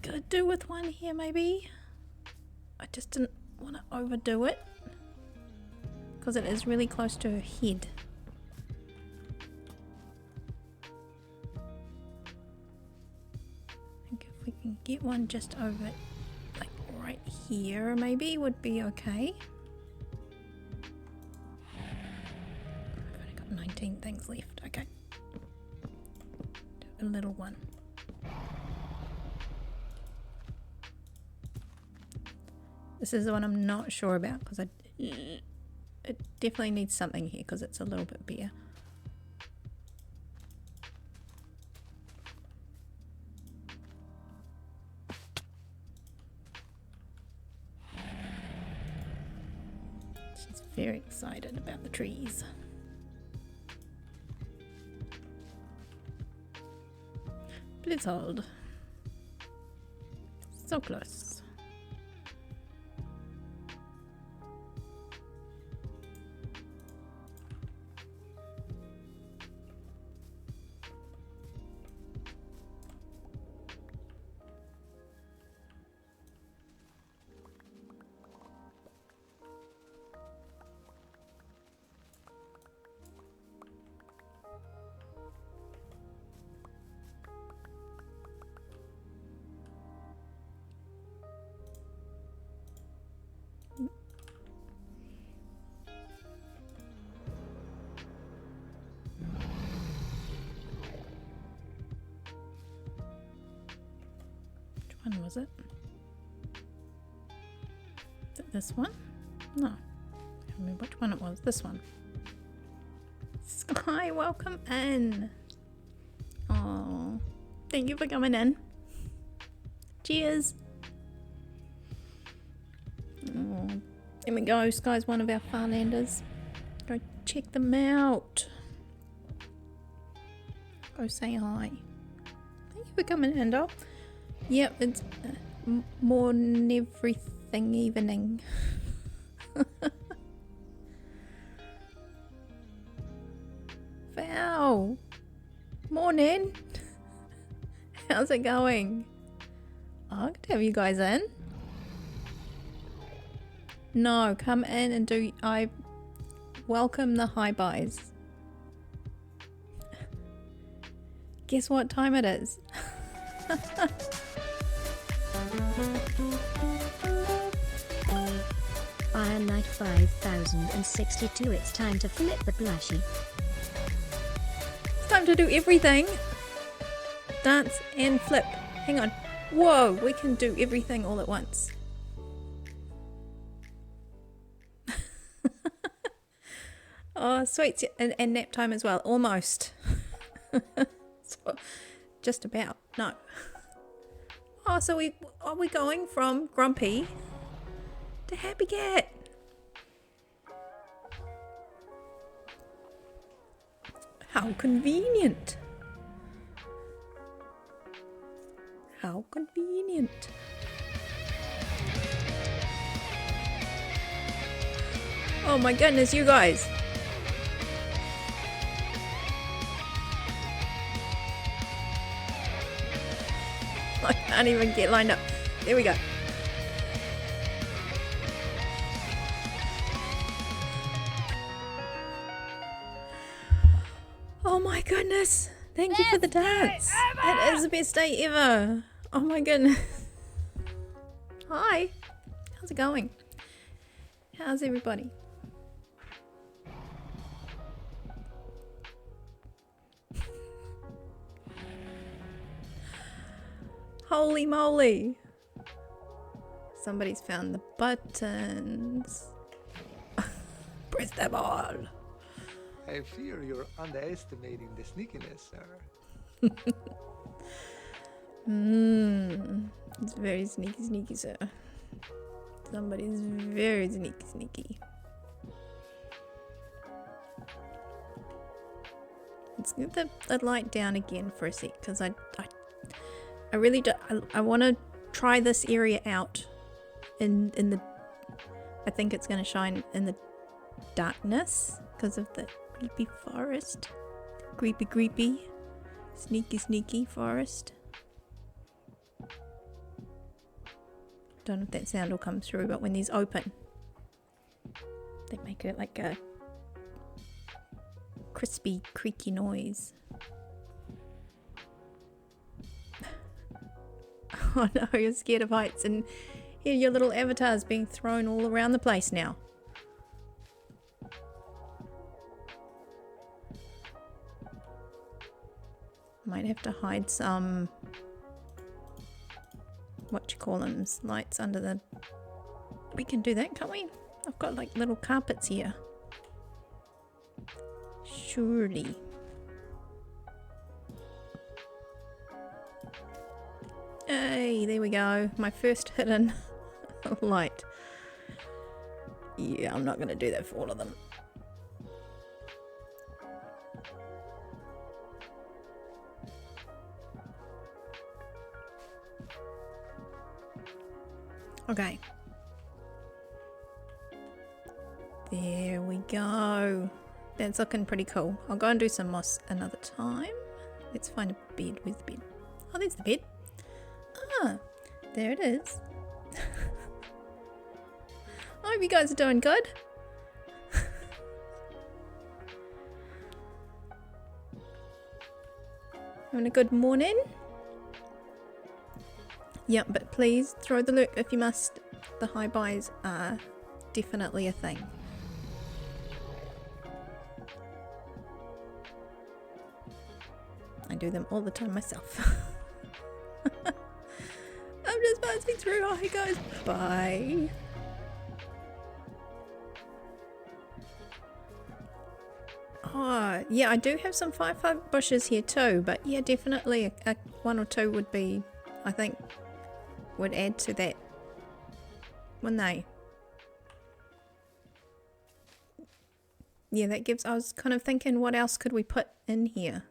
gonna do with one here maybe. I just didn't want to overdo it because it is really close to her head. I think if we can get one just over, like right here maybe, would be okay. I've only got 19 things left, okay. Do a little one. This is the one I'm not sure about because it definitely needs something here because it's a little bit bare. She's very excited about the trees. Blizzard. So close. Which one was it? Is it this one? No. I don't remember which one it was. This one. Sky, welcome in. Oh, thank you for coming in. Cheers. Oh, there we go. Sky's one of our Farlanders. Go check them out. Go say hi. Thank you for coming in, doll. Yep, it's more than everything evening. Wow. Morning. How's it going? Oh, good to have you guys in. No, come in and do. I welcome the high buys. Guess what time it is? Iron Knight 5062. It's time to flip the blushy. It's time to do everything. Dance and flip. Hang on. Whoa, we can do everything all at once. Oh, sweet. And nap time as well. Almost. So, just about. No. Oh, so are we going from grumpy to happy cat? How convenient. How convenient. Oh my goodness, you guys. I can't even get lined up. There we go. Oh my goodness. Thank you for the dance. It is the best day ever. Oh my goodness. Hi. How's it going? How's everybody? Holy moly. Somebody's found the buttons. Press them all. I fear you're underestimating the sneakiness, sir. It's very sneaky, sir. Somebody's very sneaky. Let's get the light down again for a sec, because I really do. I want to try this area out in the. I think it's going to shine in the darkness because of the creepy forest. Creepy, sneaky forest. Don't know if that sound will come through, but when these open, they make it like a crispy, creaky noise. Oh no, you're scared of heights, and here your little avatar's being thrown all around the place now. Might have to hide some, lights under the... We can do that, can't we? I've got like little carpets here. Surely. Hey, there we go. My first hidden light. Yeah, I'm not going to do that for all of them. Okay. There we go. That's looking pretty cool. I'll go and do some moss another time. Let's find a bed. Where's the bed? Oh, there's the bed. Ah, there it is. I hope you guys are doing good. Having a good morning. Yeah, but please throw the lurk if you must. The high buys are definitely a thing. I do them all the time myself. I'm just passing through. Oh, hey guys. Bye. Oh, yeah, I do have some 5-5 bushes here too, but yeah, definitely a 1 or 2 would be, I think, would add to that, wouldn't they? Yeah, that gives, I was kind of thinking what else could we put in here?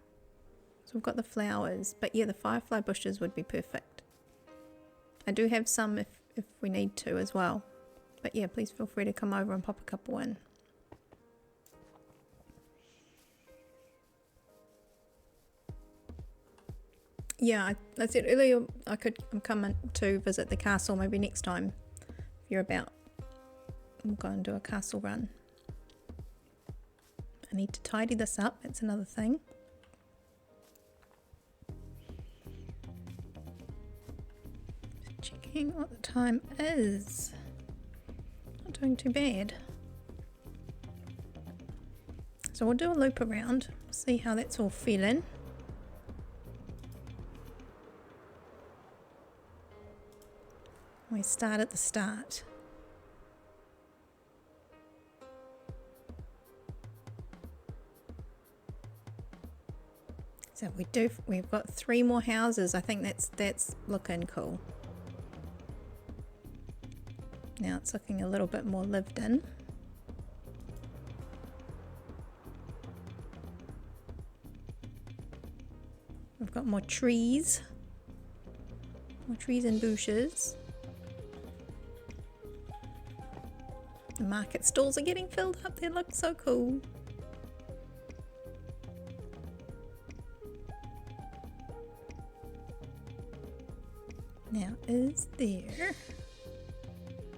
So we've got the flowers, but yeah, the firefly bushes would be perfect. I do have some if we need to as well. But yeah, please feel free to come over and pop a couple in. Yeah, I said earlier I'm coming to visit the castle maybe next time. If you're about, we'll go and do a castle run. I need to tidy this up, that's another thing. Just checking what the time is. Not doing too bad. So we'll do a loop around, see how that's all feeling. We start at the start. So we've got 3 more houses. I think that's looking cool. Now it's looking a little bit more lived in. We've got more trees. More trees and bushes. The market stalls are getting filled up. They look so cool. Now is there...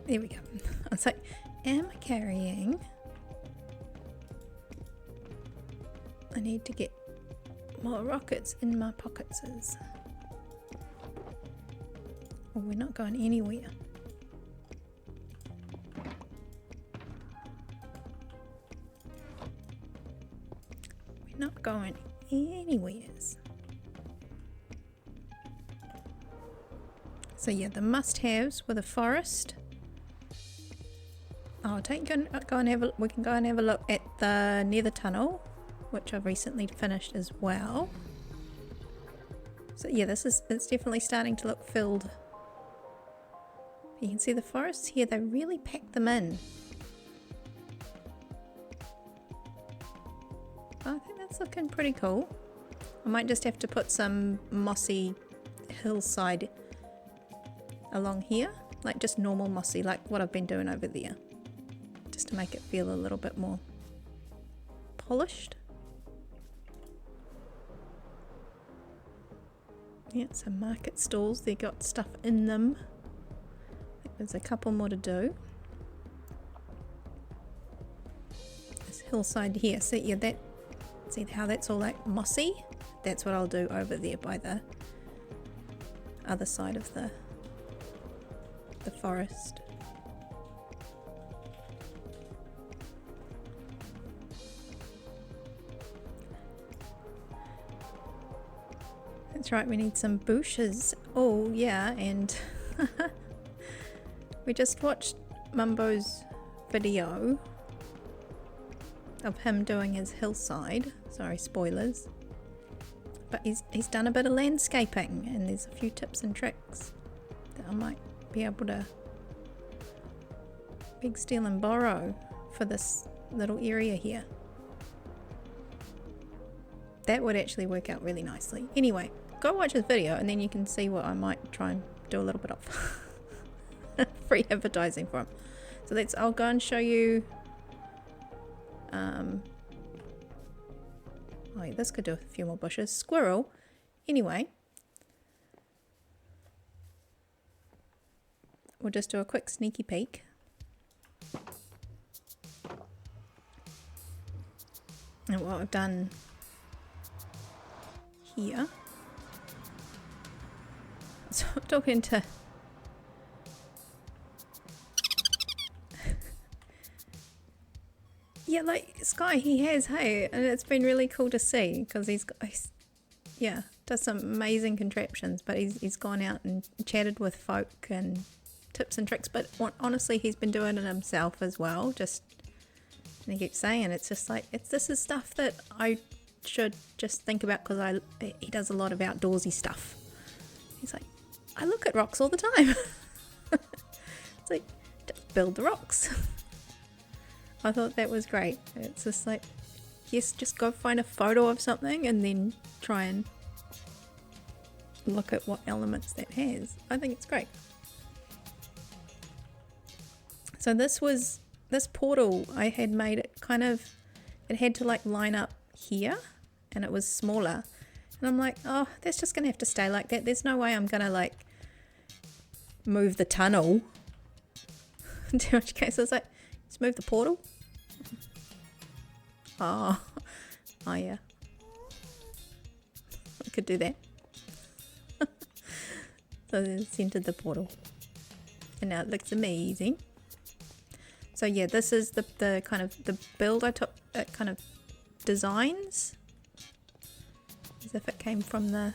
There we go. I was like, am I carrying... I need to get more rockets in my pockets. Well, we're not going anywhere. Not going anywheres. So yeah, the must-haves were the forest. I'll we can go and have a look at the nether tunnel, which I've recently finished as well. So yeah, it's definitely starting to look filled. You can see the forests here, they really packed them in. I think that's looking pretty cool. I might just have to put some mossy hillside along here, like just normal mossy, like what I've been doing over there, just to make it feel a little bit more polished. Yeah, some market stalls, they got stuff in them. I think there's a couple more to do. This hillside here, so yeah, that, see how that's all like mossy? That's what I'll do over there by the other side of the forest. That's right, we need some bushes. Oh yeah, and we just watched Mumbo's video of him doing his hillside. Sorry, spoilers. But he's done a bit of landscaping, and there's a few tips and tricks that I might be able big steal and borrow for this little area here. That would actually work out really nicely. Anyway, go watch this video and then you can see what I might try and do a little bit of. Free advertising for him. So I'll go and show you. Oh, yeah, this could do a few more bushes. Squirrel. Anyway, we'll just do a quick sneaky peek. And what I've done here. So I'm talking to yeah, like Sky, he has, hey, and it's been really cool to see because he's yeah, does some amazing contraptions, but he's gone out and chatted with folk and tips and tricks, but honestly he's been doing it himself as well. Just, and he keeps saying it's just like this is stuff that I should just think about because he does a lot of outdoorsy stuff. He's like, I look at rocks all the time. It's like, just build the rocks. I thought that was great. It's just like, yes, just go find a photo of something and then try and look at what elements that has. I think it's great. So this portal, I had made it kind of, it had to like line up here and it was smaller. And I'm like, oh, that's just going to have to stay like that. There's no way I'm going to like move the tunnel. In which case I was like, just move the portal. Oh yeah, I could do that. So then centered the portal and now it looks amazing. So yeah, this is the kind of the build I took. It kind of designs as if it came from the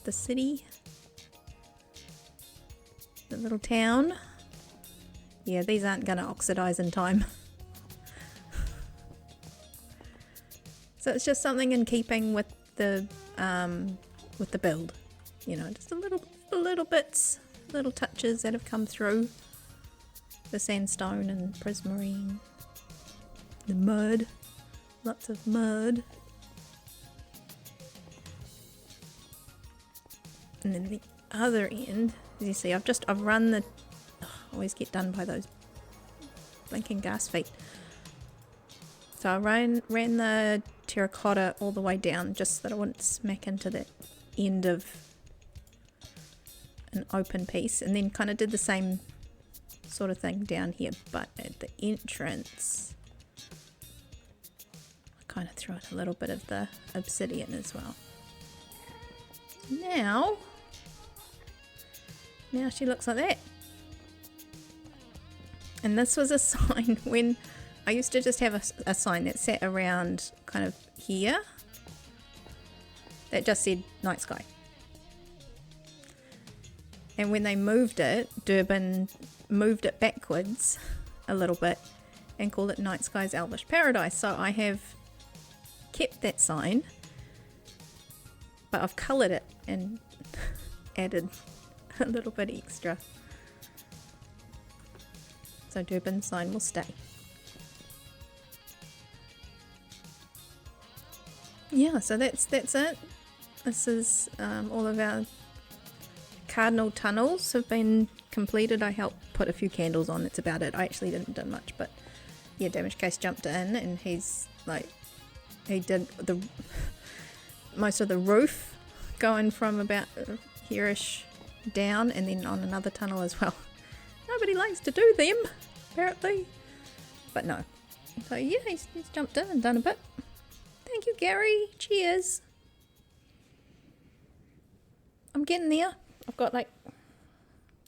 city, the little town. Yeah, these aren't going to oxidize in time. So it's just something in keeping with the build, you know, just little bits, little touches that have come through the sandstone and prismarine, the mud, lots of mud, and then the other end, as you see, I've run the. I always get done by those blinking gas feet. So I ran the terracotta all the way down just so that I wouldn't smack into the end of an open piece, and then kind of did the same sort of thing down here, but at the entrance I kind of threw in a little bit of the obsidian as well. Now she looks like that. And this was a sign when I used to just have a sign that sat around kind of here that just said night sky. And when they moved it, Durban moved it backwards a little bit and called it Night Sky's Elvish Paradise. So I have kept that sign, but I've coloured it and added a little bit extra. So Durban's sign will stay. Yeah, so that's it. This is all of our cardinal tunnels have been completed. I helped put a few candles on. That's about it. I actually didn't do much, but yeah, Damage Case jumped in and he's like, he did most of the roof going from about here-ish down and then on another tunnel as well. Nobody likes to do them, apparently. But no. So yeah, he's jumped in and done a bit. Thank you, Gary. Cheers. I'm getting there. I've got like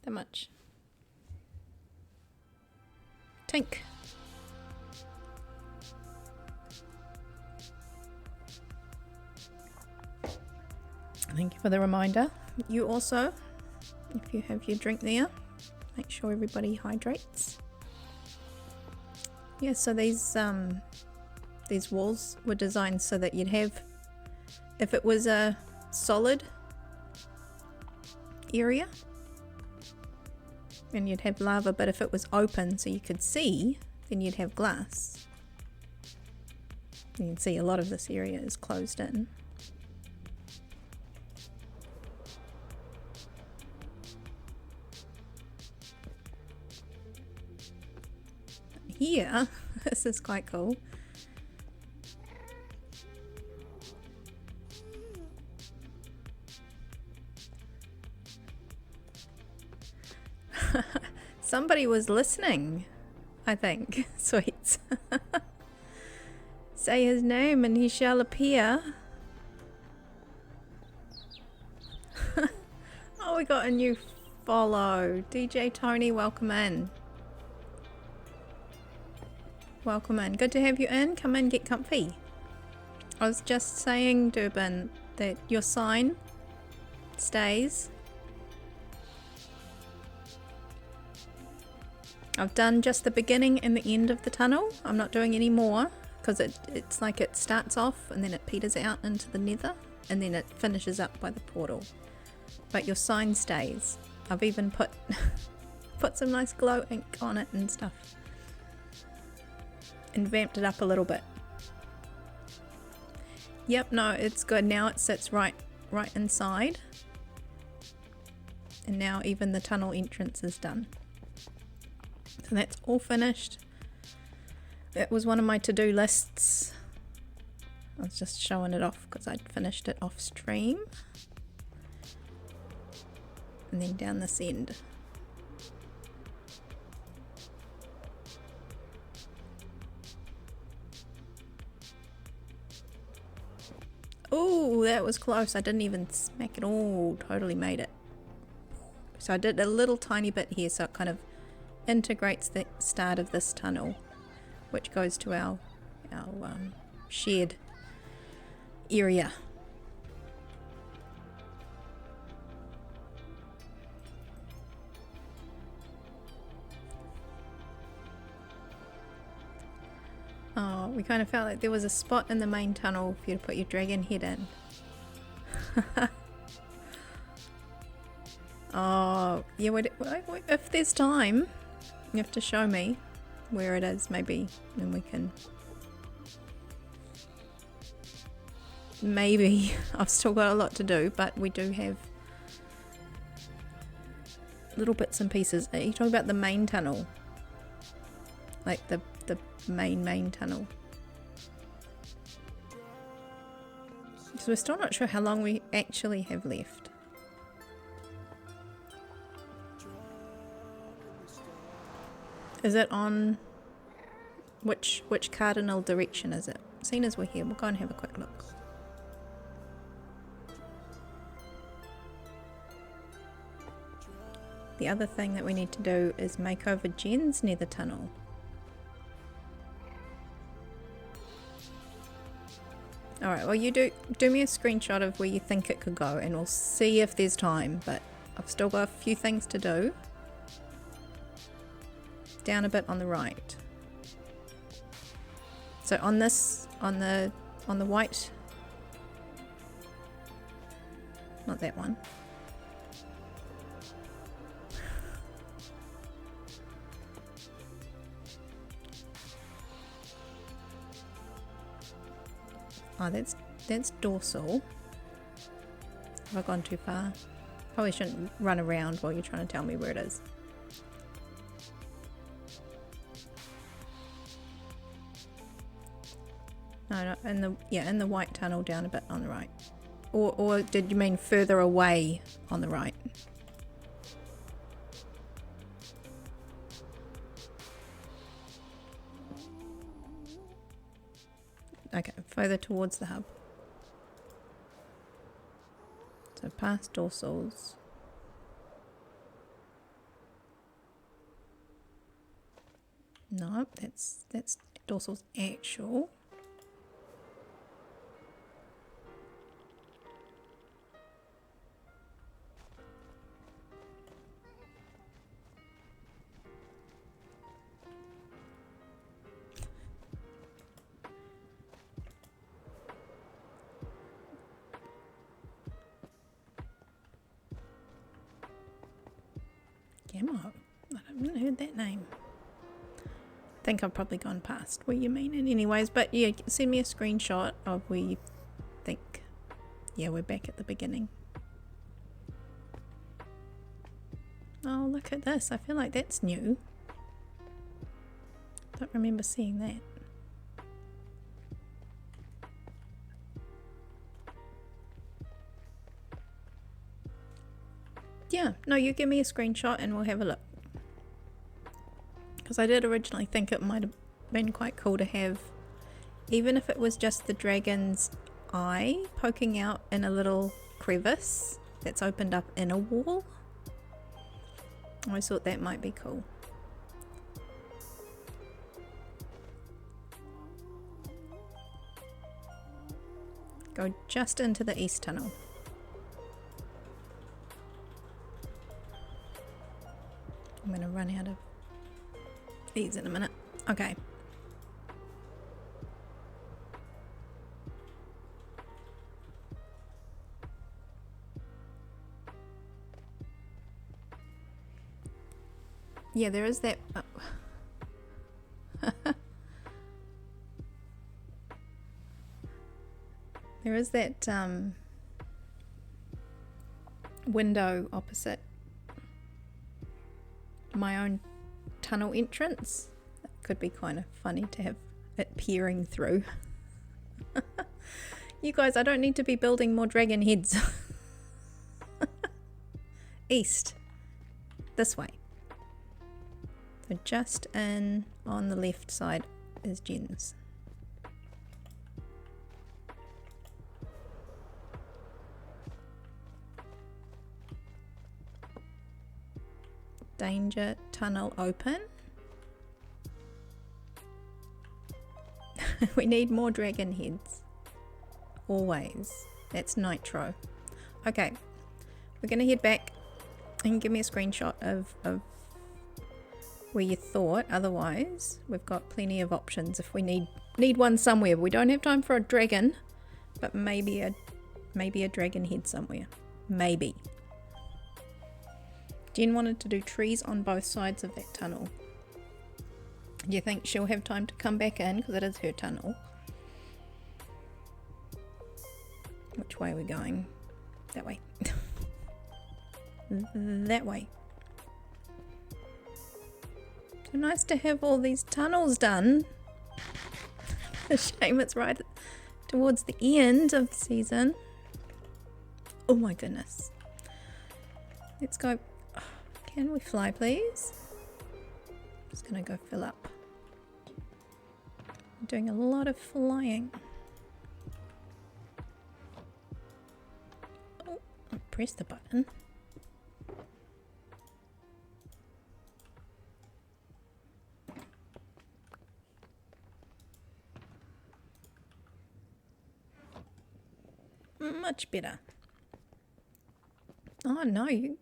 that much. Tink. Thank you for the reminder. You also, if you have your drink there, make sure everybody hydrates. Yeah, so these walls were designed so that you'd have, if it was a solid area, and you'd have lava, but if it was open so you could see, then you'd have glass. You can see a lot of this area is closed in. Here, this is quite cool. Somebody was listening, I think. Sweet. Say his name and he shall appear. Oh, we got a new follow. DJ Tony, welcome in. Welcome in. Good to have you in. Come in, get comfy. I was just saying, Durban, that your sign stays. I've done just the beginning and the end of the tunnel. I'm not doing any more because it's like it starts off and then it peters out into the nether and then it finishes up by the portal. But your sign stays. I've even put put some nice glow ink on it and stuff. And vamped it up a little bit. Yep, no, it's good. Now it sits right inside. And now even the tunnel entrance is done. So that's all finished. That was one of my to-do lists. I was just showing it off because I'd finished it off stream. And then down this end. Oh, that was close. I didn't even smack it all. Totally made it. So I did a little tiny bit here so it kind of integrates the start of this tunnel, which goes to our shared area. Oh, we kind of felt like there was a spot in the main tunnel for you to put your dragon head in. Oh, yeah, if there's time, you have to show me where it is, maybe, and we can... Maybe. I've still got a lot to do, but we do have little bits and pieces. Are you talking about the main tunnel? Like the main tunnel. So we're still not sure how long we actually have left. Is it on which cardinal direction is it? Seeing as we're here, we'll go and have a quick look. The other thing that we need to do is make over Jen's nether tunnel. Alright, well you do me a screenshot of where you think it could go and we'll see if there's time, but I've still got a few things to do. Down a bit on the right. So on this, on the white, not that one. Oh, that's dorsal. Have I gone too far? Probably shouldn't run around while you're trying to tell me where it is. No, in the white tunnel down a bit on the right. Or did you mean further away on the right? Okay, further towards the hub. So past dorsals. No, that's dorsals actual. Camo. haven't heard that name. I think I've probably gone past where you mean it anyways, but yeah, send me a screenshot of where you think. Yeah, we're back at the beginning. Oh, look at this. I feel like that's new. Don't remember seeing that. Yeah, no, you give me a screenshot and we'll have a look. Because I did originally think it might have been quite cool to have, even if it was just the dragon's eye poking out in a little crevice that's opened up in a wall. I always thought that might be cool. Go just into the east tunnel. I'm going to run out of these in a minute. Okay. Yeah, there is that. Oh. There is that window opposite my own tunnel entrance. That could be kind of funny to have it peering through. You guys, I don't need to be building more dragon heads. East. This way. So just in on the left side is Jen's. Danger tunnel open. We need more dragon heads. Always. That's nitro. Okay. We're going to head back and give me a screenshot of where you thought. Otherwise, we've got plenty of options if we need one somewhere. We don't have time for a dragon, but maybe a dragon head somewhere. Maybe. Jen wanted to do trees on both sides of that tunnel. Do you think she'll have time to come back in? Because it is her tunnel. Which way are we going? That way. That way. So nice to have all these tunnels done. A shame it's right towards the end of the season. Oh my goodness. Let's go. Can we fly, please? Just gonna go fill up. I'm doing a lot of flying. Oh, I pressed the button. Much better. Oh no, you...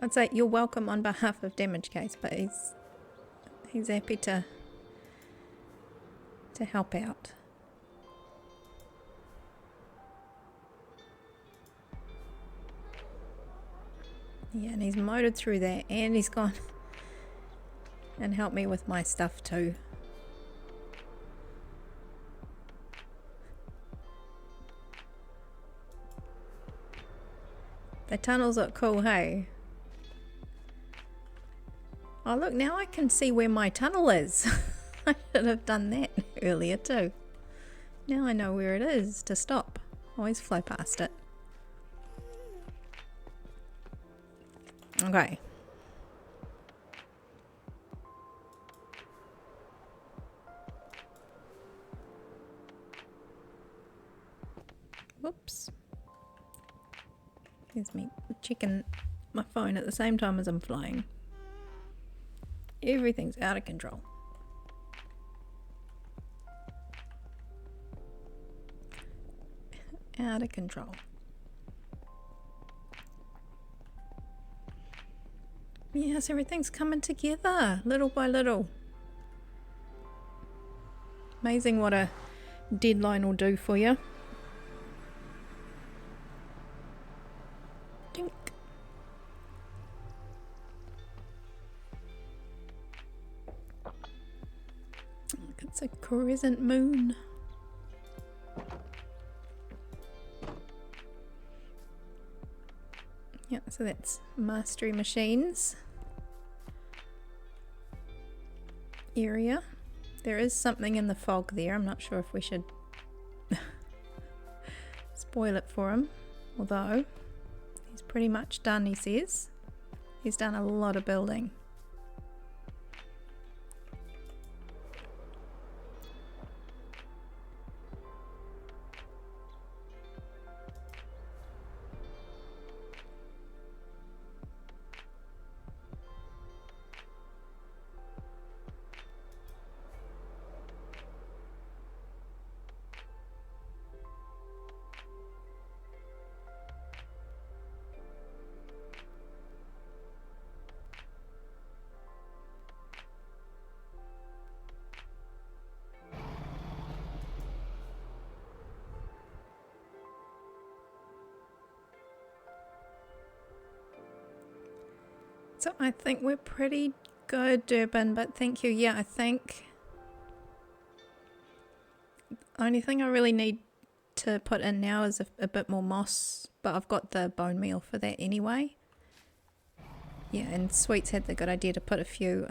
I'd say you're welcome on behalf of Damage Case, but he's happy to help out. Yeah, and he's motored through that, and he's gone and helped me with my stuff too. The tunnels look cool, hey? Oh look, now I can see where my tunnel is. I should have done that earlier too. Now I know where it is to stop. Always fly past it. Okay. Whoops. Here's me checking my phone at the same time as I'm flying. Everything's out of control. Out of control. Yes, everything's coming together little by little. Amazing what a deadline will do for you. Tink. Look, it's a crescent moon. Yeah, so that's mastery machines area. There is something in the fog there. I'm not sure if we should spoil it for him, although he's pretty much done, he says. He's done a lot of building. So I think we're pretty good, Durban, but thank you. Yeah, I think the only thing I really need to put in now is a bit more moss, but I've got the bone meal for that anyway. Yeah, and Sweets had the good idea to put a few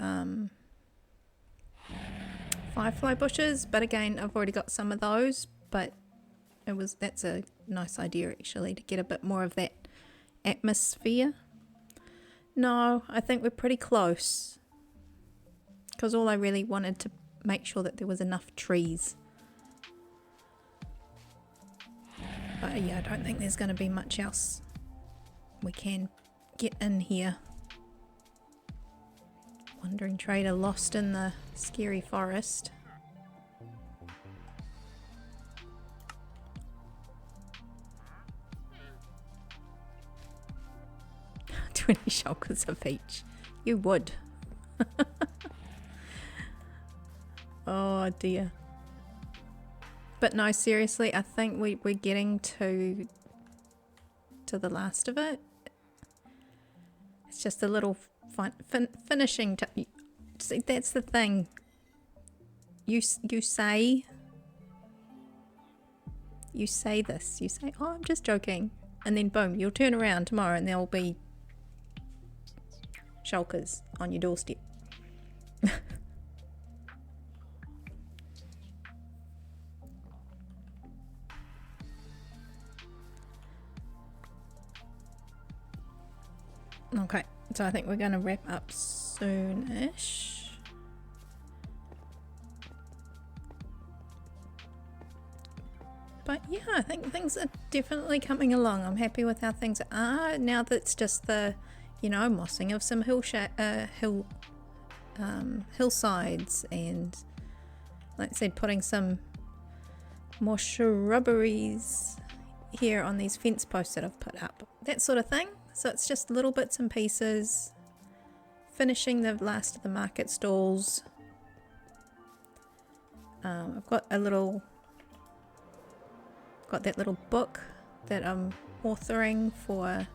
firefly bushes, but again, I've already got some of those, but that's a nice idea actually, to get a bit more of that atmosphere. No, I think we're pretty close, because all I really wanted to make sure that there was enough trees. But yeah, I don't think there's going to be much else we can get in here. Wandering trader lost in the scary forest. 20 shulkers of each. You would. Oh dear. But no, seriously, I think we're getting to the last of it. It's just a little finishing. See, that's the thing. You say this. You say, "Oh, I'm just joking," and then boom, you'll turn around tomorrow and there'll be shulkers on your doorstep. Okay, so I think we're going to wrap up soonish. But yeah, I think things are definitely coming along. I'm happy with how things are. Now that's just the, mossing of some hillsides, and like I said, putting some more shrubberies here on these fence posts that I've put up. That sort of thing. So it's just little bits and pieces. Finishing the last of the market stalls. I've got that little book that I'm authoring for,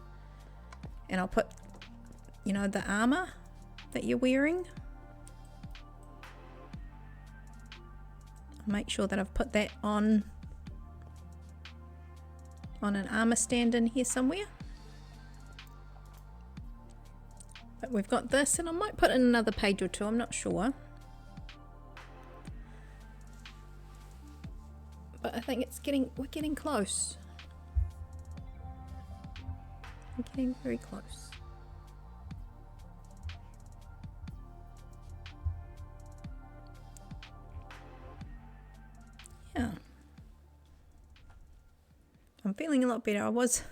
and I'll put, the armor that you're wearing. I'll make sure that I've put that on an armor stand in here somewhere. But we've got this, and I might put in another page or two, I'm not sure. But I think we're getting close. We're getting very close. Yeah. I'm feeling a lot better. I was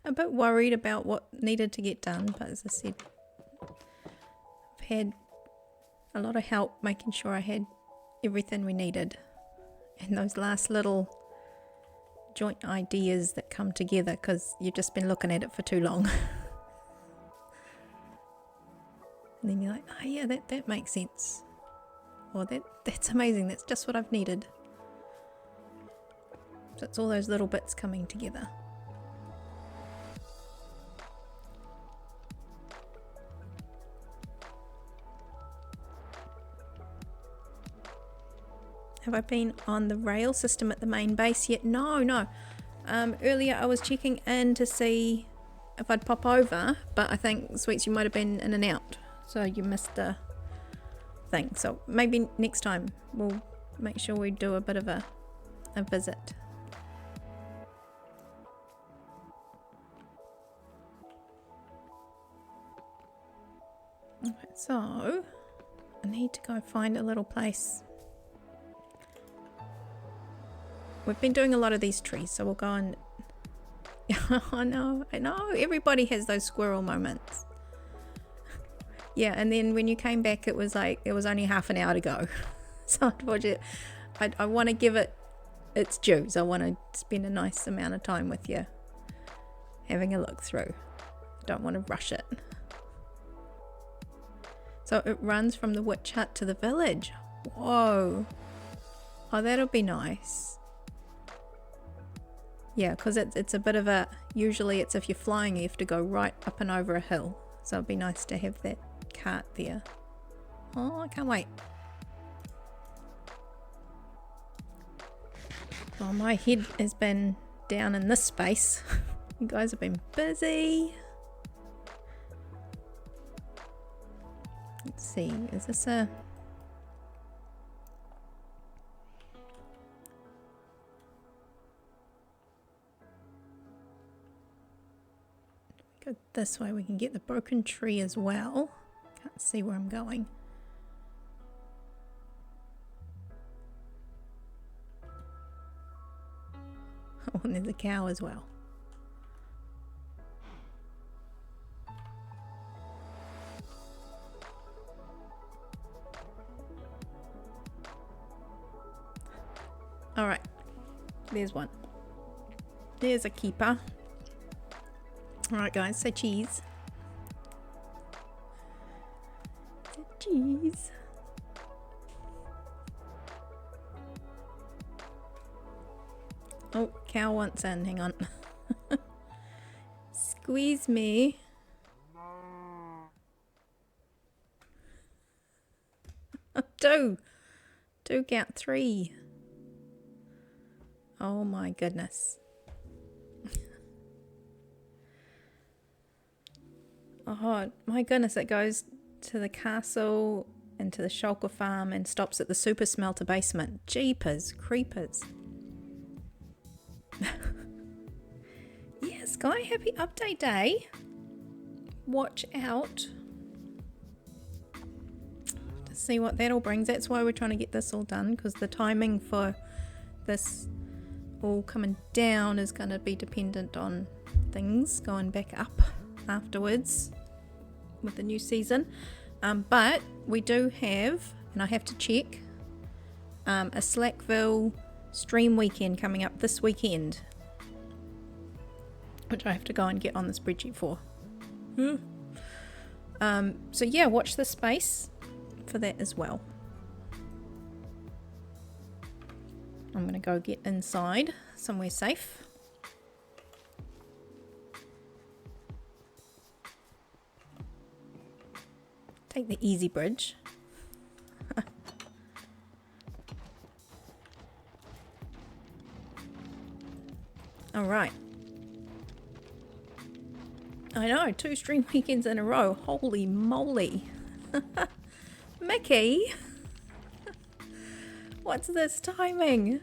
a bit worried about what needed to get done, but as I said, I've had a lot of help making sure I had everything we needed. And those last little joint ideas that come together because you've just been looking at it for too long. And then you're like, oh yeah, that makes sense. Or that's amazing, that's just what I've needed. So it's all those little bits coming together. Have I been on the rail system at the main base yet? No. Earlier I was checking in to see if I'd pop over, but I think, Sweets, you might have been in and out, so you missed the thing. So maybe next time we'll make sure we do a bit of a visit. Okay, so I need to go find a little place. We've been doing a lot of these trees, so we'll go and... I know, everybody has those squirrel moments. Yeah, and then when you came back, it was like, it was only half an hour to go. So I want to give it its dues. I want to spend a nice amount of time with you, having a look through. Don't want to rush it. So it runs from the witch hut to the village. Whoa. Oh, that'll be nice. Yeah, because it's a bit of a... Usually it's if you're flying, you have to go right up and over a hill. So it'd be nice to have that cart there. Oh, I can't wait. Oh, my head has been down in this space. You guys have been busy. Let's see, is this a... Go this way, we can get the broken tree as well. Can't see where I'm going. Oh, and there's a cow as well. Alright, there's one. There's a keeper. Alright guys, say cheese. Say cheese. Oh, cow wants in, hang on. Squeeze me. Two count, three. Oh my goodness. Oh my goodness, it goes to the castle and to the shulker farm and stops at the super smelter basement. Jeepers creepers. Yeah, Sky, happy update day. Watch out to see what that all brings. That's why we're trying to get this all done, because the timing for this all coming down is going to be dependent on things going back up afterwards with the new season. But we do have, and I have to check, a Slackville stream weekend coming up this weekend, which I have to go and get on the spreadsheet for. So yeah, watch this space for that as well. I'm going to go get inside somewhere safe. Take the easy bridge. All right. I know, 2 stream weekends in a row. Holy moly. Mickey. What's this timing?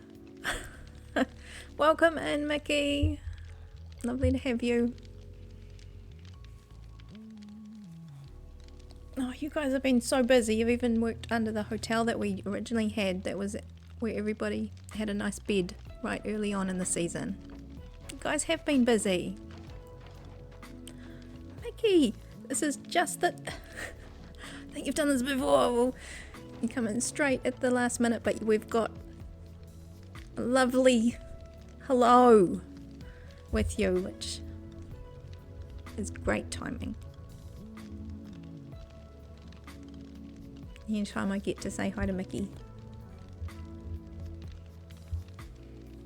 Welcome in, Mickey. Lovely to have you. Oh, you guys have been so busy. You've even worked under the hotel that we originally had. That was where everybody had a nice bed right early on in the season. You guys have been busy. Mickey, this is just that... I think you've done this before. Well, you come in straight at the last minute, but we've got a lovely hello with you, which is great timing. Anytime I get to say hi to Mickey.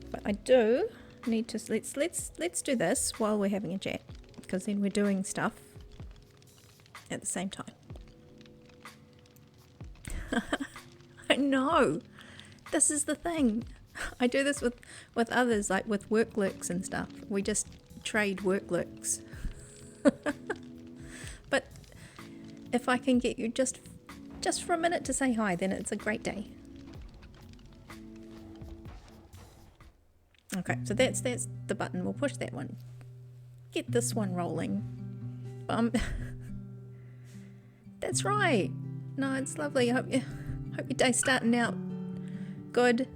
But I do need to let's do this while we're having a chat, because then we're doing stuff at the same time. I know. this is the thing. I do this with others, like with work lurks and stuff. We just trade work lurks. But if I can get you just for a minute to say hi, then it's a great day. Okay, so that's the button. We'll push that one. Get this one rolling. That's right. No, it's lovely. I hope your day's starting out good.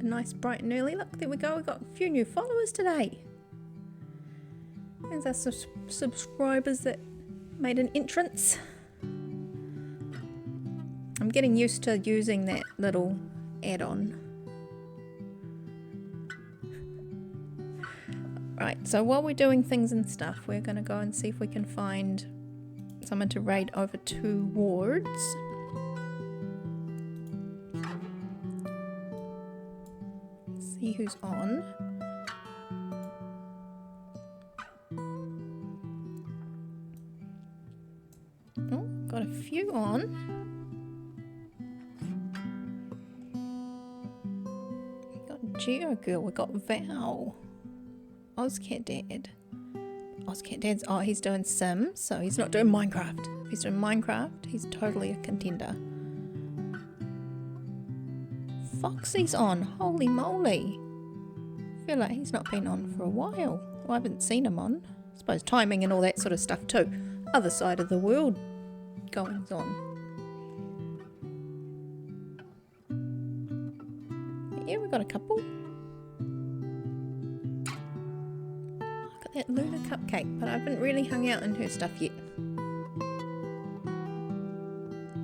Nice, bright and early. Look, there we go. We got a few new followers today. There's our subscribers that made an entrance. I'm getting used to using that little add-on. Right, so while we're doing things and stuff, we're going to go and see if we can find someone to raid over 2 wards. See who's on. Oh, got a few on. We got Geo Girl, we got Val. Ozcat Dad. Ozcat Dad's, oh, he's doing Sims, so he's not doing Minecraft. If he's doing Minecraft, he's totally a contender. Foxy's on, holy moly. I feel like he's not been on for a while. Well, I haven't seen him on. I suppose timing and all that sort of stuff too. Other side of the world goings on. Yeah, we've got a couple. Look at that Lunar Cupcake, but I haven't really hung out in her stuff yet.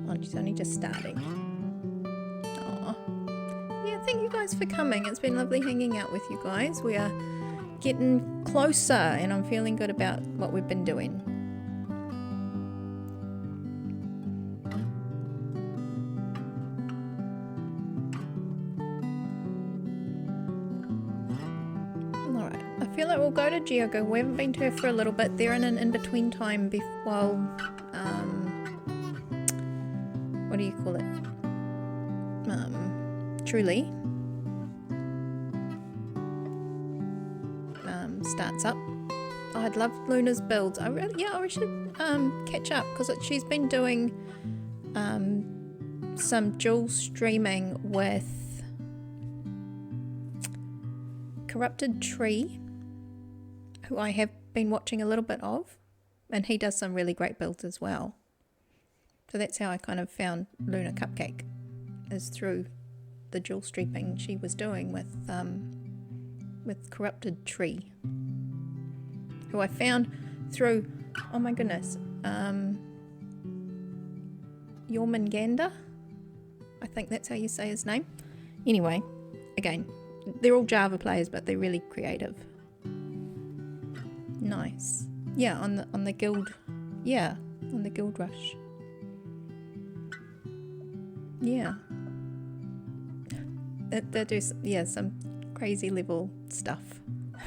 Oh, she's only just starting. Thank you guys for coming. It's been lovely hanging out with you guys. We are getting closer and I'm feeling good about what we've been doing. Alright, I feel like we'll go to Geogo. We haven't been to her for a little bit. They're in an in-between time while what do you call it? Truly starts up. Oh, I'd love Luna's builds. We should catch up because she's been doing some dual streaming with Corrupted Tree, who I have been watching a little bit of, and he does some really great builds as well. So that's how I kind of found Lunar Cupcake, is through the dual streaming she was doing with Corrupted Tree, who I found through, oh my goodness, Jormungandr, I think that's how you say his name. Anyway, again, they're all Java players, but they're really creative. Nice. Yeah, on the guild, yeah, on the Guild Rush. Yeah. They do, yeah, some crazy level stuff.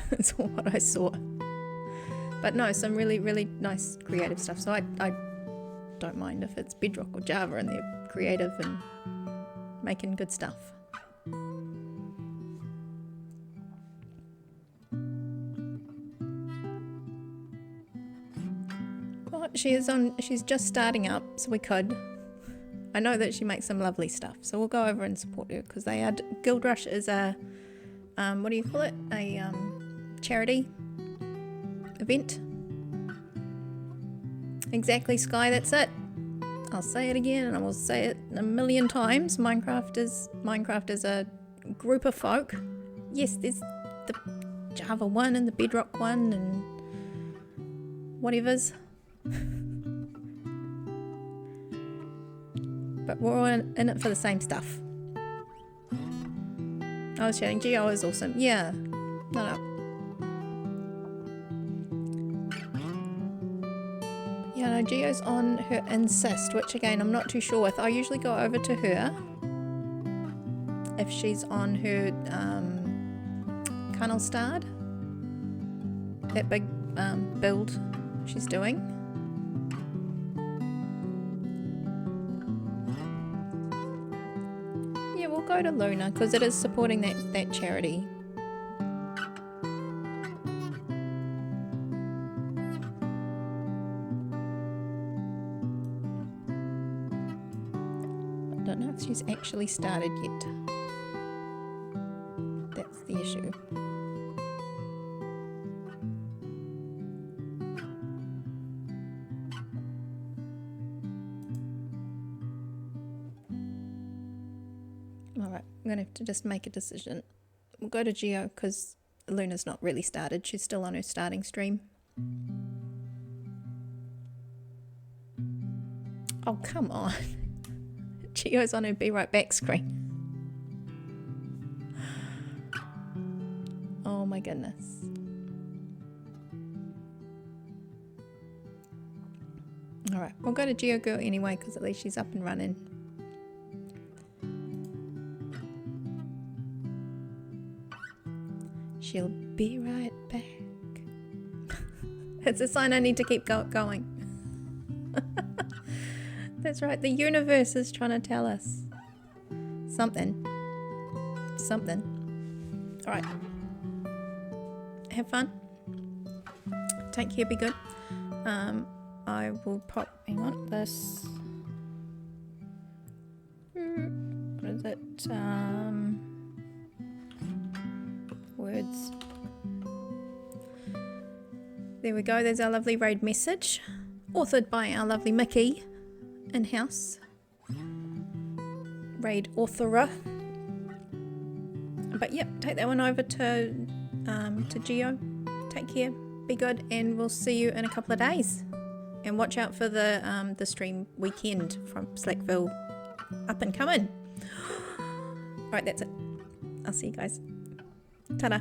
That's what I saw. But no, some really, really nice creative stuff. So I don't mind if it's Bedrock or Java and they're creative and making good stuff. Well, she's just starting up, so we could. I know that she makes some lovely stuff, so we'll go over and support her because they are. Guild Rush is a, what do you call it? A charity event. Exactly, Sky. That's it. I'll say it again, and I will say it a million times. Minecraft is a group of folk. Yes, there's the Java one and the Bedrock one and whatever's. But we're all in it for the same stuff. I was chatting. Geo is awesome. Yeah. No. Yeah, no, Geo's on her Insist, which again, I'm not too sure with. I usually go over to her if she's on her Carnal Starred. That big build she's doing. go to Luna because it is supporting that charity. I don't know if she's actually started yet. That's the issue. Alright, I'm gonna have to just make a decision. We'll go to Geo because Luna's not really started. She's still on her starting stream. Oh, come on. Geo's on her be right back screen. Oh my goodness. Alright, we'll go to Geo Girl anyway because at least she's up and running. She'll be right back. It's a sign I need to keep going. That's right, the universe is trying to tell us something. Something. Alright. Have fun. Take care, be good. I will pop, hang on, this. What is it? Words. There we go, there's our lovely raid message. Authored by our lovely Mickey in-house. Raid authorer. But yep, take that one over to Geo. Take care, be good, and we'll see you in a couple of days. And watch out for the stream weekend from Slackville up and coming. Alright, that's it. I'll see you guys. Ta-da.